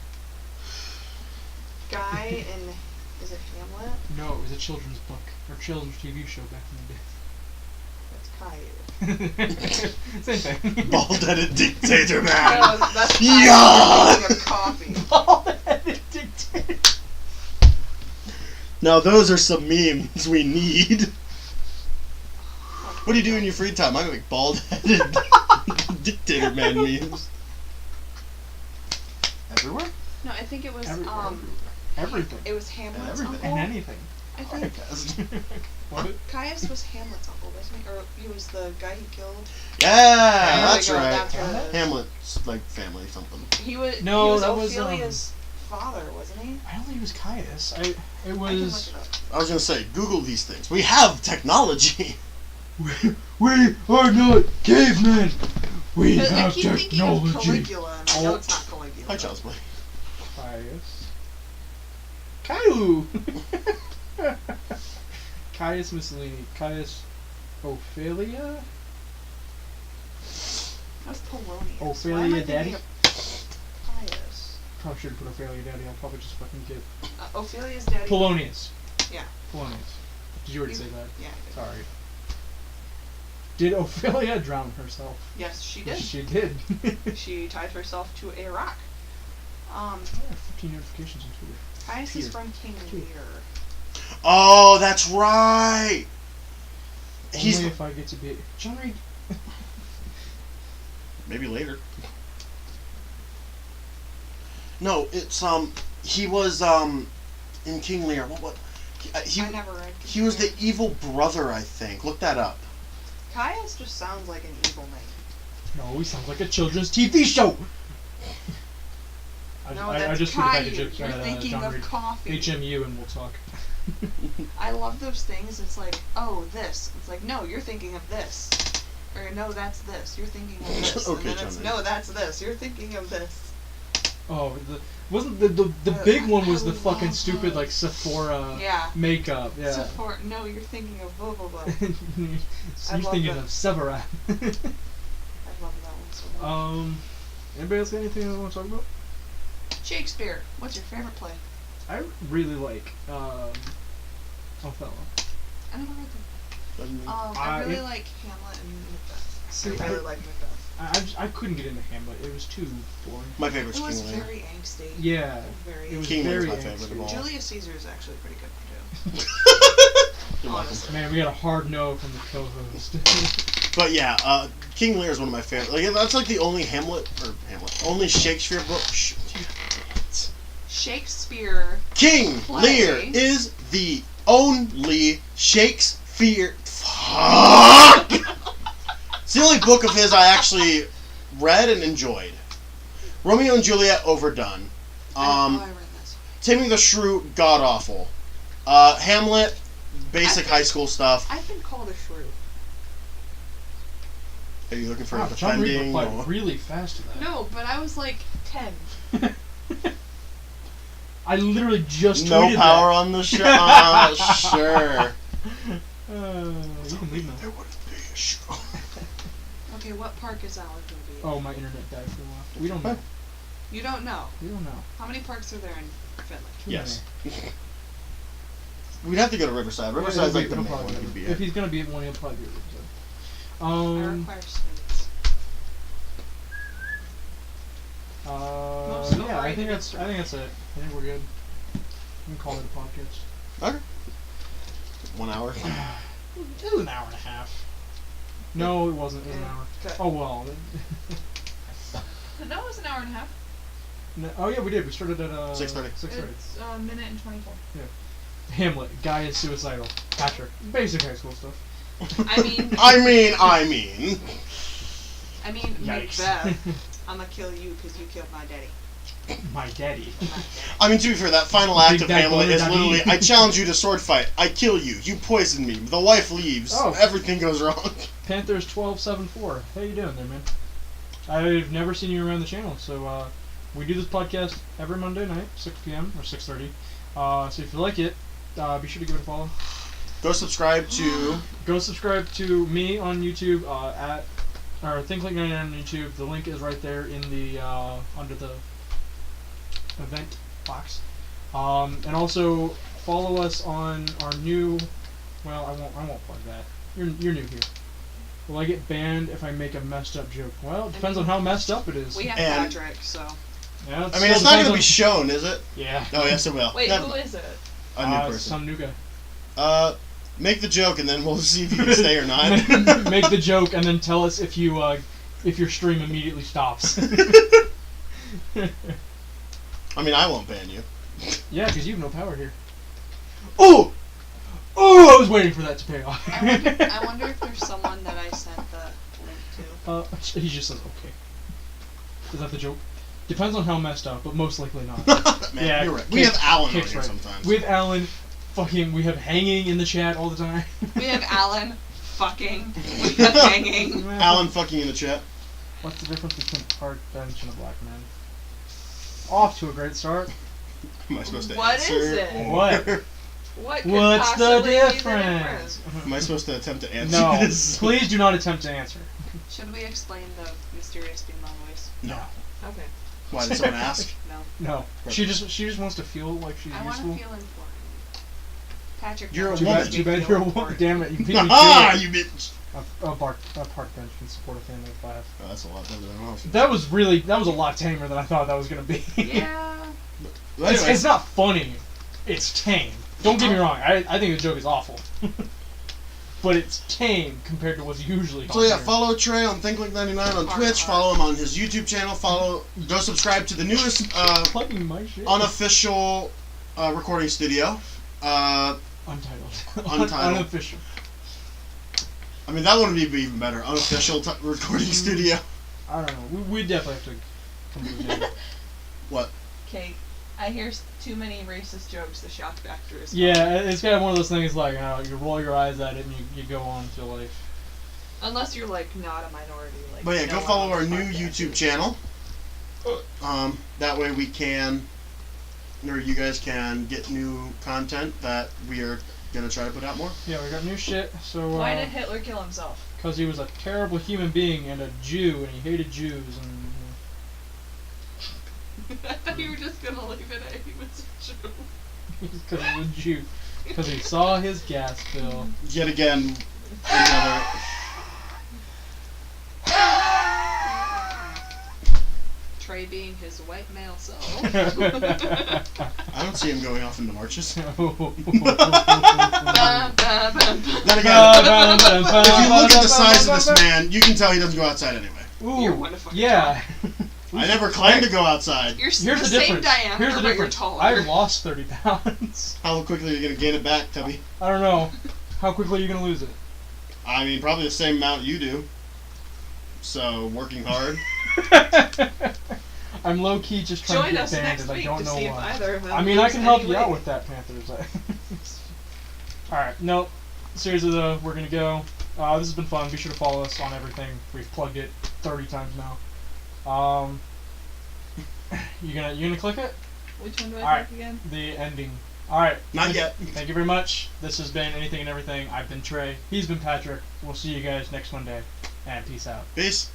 guy in Is it Hamlet? No, it was a children's book or children's TV show back That's Caillou. in the day. Same thing. Bald-headed dictator man. No, that's Yeah! Caillou coffee. Bald-headed dictator. Now those are some memes we need. What do you do in your free time? I make bald-headed dictator man memes. Everywhere? No, I think it was Everything. It was Hamlet's Everything. uncle. And anything. I think What? Caius was Hamlet's uncle, wasn't he? Or he was the guy he killed. Yeah, There we that's go, right. that's what it is. Hamlet's like family something. He was. No, he was that was, Ophelia's father, wasn't he? I don't think it was Caius. It I can look was. it up. I was gonna say, Google these things. We have technology. We are not cavemen. We I have keep thinking of technology. Caligula, and I know it's not Caligula. Hi, Child's Play. Caius. Caillou. Caius Mussolini. Caius Ophelia. That's Polonius. Ophelia Why am I Daddy? thinking of Caius? Probably should have put Ophelia Daddy. I'll probably just fucking get Ophelia's daddy. Polonius. Yeah. Polonius. Did you already say that? Yeah, I did. Sorry. Did Ophelia drown herself? Yes, she did. She did. She tied herself to a rock. I have 15 notifications on Twitter. Caius is Here. from King Here. Lear. Oh, that's right. He's Only if I get to be John Reed. maybe later. No, it's he was in King Lear. What? He I never read. he was the King evil brother, I think. Look that up. Lear. Caius just sounds like an evil name. No, he sounds like a children's TV show. No, I that's just put a Caillou. package You're thinking John of Reed. coffee. HMU and we'll talk. I love those things. It's like, oh, this. It's like, no, you're thinking of this. Or no, that's this. You're thinking of this. Okay, and then it's, John. no, that's this. You're thinking of this. Oh, wasn't the big one was the I fucking love stupid those. like Sephora Yeah. makeup. Yeah. Support. No, you're thinking of blah blah blah. You're love thinking that. of Sephora. I love that one so much. Anybody else got anything they want to talk about? Shakespeare. What's your favorite play? I really like Othello. I never read them. Um, I really it- like Hamlet and Macbeth. See, I really like Macbeth. I couldn't get into Hamlet. It was too boring. my favorite's It was King Lear. very angsty. Yeah. Very. It was King Lear's very my favorite of all. Julius Caesar is actually a pretty good one too. You're welcome. Honestly. Man, we got a hard no from the co-host. But yeah, King Lear is one of my favorite. Like that's like the only only Shakespeare book. Shakespeare. King Play. Lear is the only Shakespeare. Fuck. It's the only book of his I actually read and enjoyed. Romeo and Juliet overdone. I read this. Taming the Shrew god awful. Hamlet basic high school stuff. I've been called a shrew. Are you looking for Wow, John Reed defending? replied or- really fast to that. No, but I was like 10. I literally just No tweeted power that. on the show. Sure. You can leave now. There wouldn't be a show. Okay, what park is Alec gonna be? Oh, my internet died for a while. We don't know. You don't know. We don't know. How many parks are there in Finland? Too Yes. many. We'd have to go to Riverside. Yeah, Riverside's like the he'll main probably one be- he'd be If at. he's gonna be at one, he'll probably be at Riverside. I require sweets. Most Yeah, I think overrated that's it. I think we're good. We can call it a podcast. Okay. 1 hour. It was an hour and a half. No, it wasn't. It was an hour. Okay. Oh well. No, it was an hour and a half. No, oh yeah, we did. We started at 6:30. 6:30. It's a minute and 24. Hamlet, guy is suicidal. Patrick, basic high school stuff. I mean, I mean. Yikes. Macbeth. I'm gonna kill you because you killed my daddy. My daddy. I mean, to be fair, that final act Big of bad Hamlet boner is daddy. literally, I challenge you to sword fight. I kill you. You poison me. The wife leaves. Oh. Everything goes wrong. Panthers 1274. How you doing there, man? I've never seen you around the channel, so we do this podcast every Monday night, 6 p.m. or 6:30. So if you like it, be sure to give it a follow. Go subscribe to... Go subscribe to me on YouTube at ThinkLink99 on YouTube. The link is right there in the under the event box. And also follow us on our new. Well, I won't plug that. You're new here. Will I get banned if I make a messed up joke? Well, it depends on how messed up it is. We have And- Patrick, so. Yeah, I mean, it's not going to be shown, is it? Yeah. Oh, yes, it will. Wait, Never who mind. is it? A new person. Some new guy. Make the joke, and then we'll see if you can stay or not. Make the joke and then tell us if your stream immediately stops. I mean, I won't ban you. Yeah, because you have no power here. Oh! Oh, I was waiting for that to pay off. I wonder if there's someone that I sent the link to. He just says okay. Is that the joke? Depends on how messed up, but most likely not. Man, Yeah, you're right. We have Alan on here Kate's right. sometimes. With Alan, we have hanging in the chat all the time. We have Alan fucking. We have hanging. Alan fucking in the chat. What's the difference between a park bench and a black man? Off to a great start. Am I supposed to What answer? is it? or- What? What could What's the possibly be the difference? Am I supposed to attempt to answer No, this? please do not attempt to answer. Should we explain the mysterious female voice? No. Okay. Why did someone ask? No. No, she just wants to feel like she's I want useful. to feel important. Patrick. You're a never Too woman. bad, makes too me bad feel you're a woman. important. Damn it, you beat me to Ah, it. you bitch. A park bench can support a family of 5. Oh, that's a lot better than I was. That was a lot tamer than I thought that was gonna be. Yeah. Well, anyway, It's not funny. It's tame. Don't get me wrong. I think the joke is awful. But it's tame compared to what's usually so on yeah, here. follow Trey on ThinkLink99 on Twitch. Follow him on his YouTube channel. Go subscribe to the newest Plugging my shit. unofficial recording studio. Untitled. Untitled. Unofficial. I mean, that one would be even better. Unofficial recording studio. I don't know. We definitely have to come to a name. What? Okay, I hear too many racist jokes. The shock factor is. Yeah, it's kind of one of those things like you roll your eyes at it and you go on to life. Unless you're like not a minority. Like. But yeah, no go one follow on our this new podcast YouTube is. channel. That way we can, or you guys can get new content that we are gonna try to put out more. Yeah, we got new shit. So Why did Hitler kill himself? because he was a terrible human being and a Jew and he hated Jews and. I thought you were just gonna leave it at he was a Jew. Because he was a Jew. Because he saw his gas bill. Yet again, another. Trey being his white male self. I don't see him going off into marches. Bum, bum, bum, bum. Then again, if you look at the size of this man, you can tell he doesn't go outside anyway. You're Ooh, one of fucking yeah. I never claimed to go outside. You're Here's the the same difference. diameter, Here's the but difference. you're taller. I've lost 30 pounds. How quickly are you gonna gain it back, Tubby? I don't know. How quickly are you going to lose it? I mean, probably the same amount you do. So, working hard. I'm low key just trying to Join get us banned next and I week don't to know see if why. either of them I mean, I lose can help any you out weight. with that, Panthers. Alright, no. Seriously though, we're gonna go. This has been fun. Be sure to follow us on everything. We've plugged it 30 times now. You gonna click it? Which one do I Alright. click again? The ending. Alright. Not yet. Thank you very much. This has been Anything and Everything. I've been Trey. He's been Patrick. We'll see you guys next Monday. And peace out. Peace.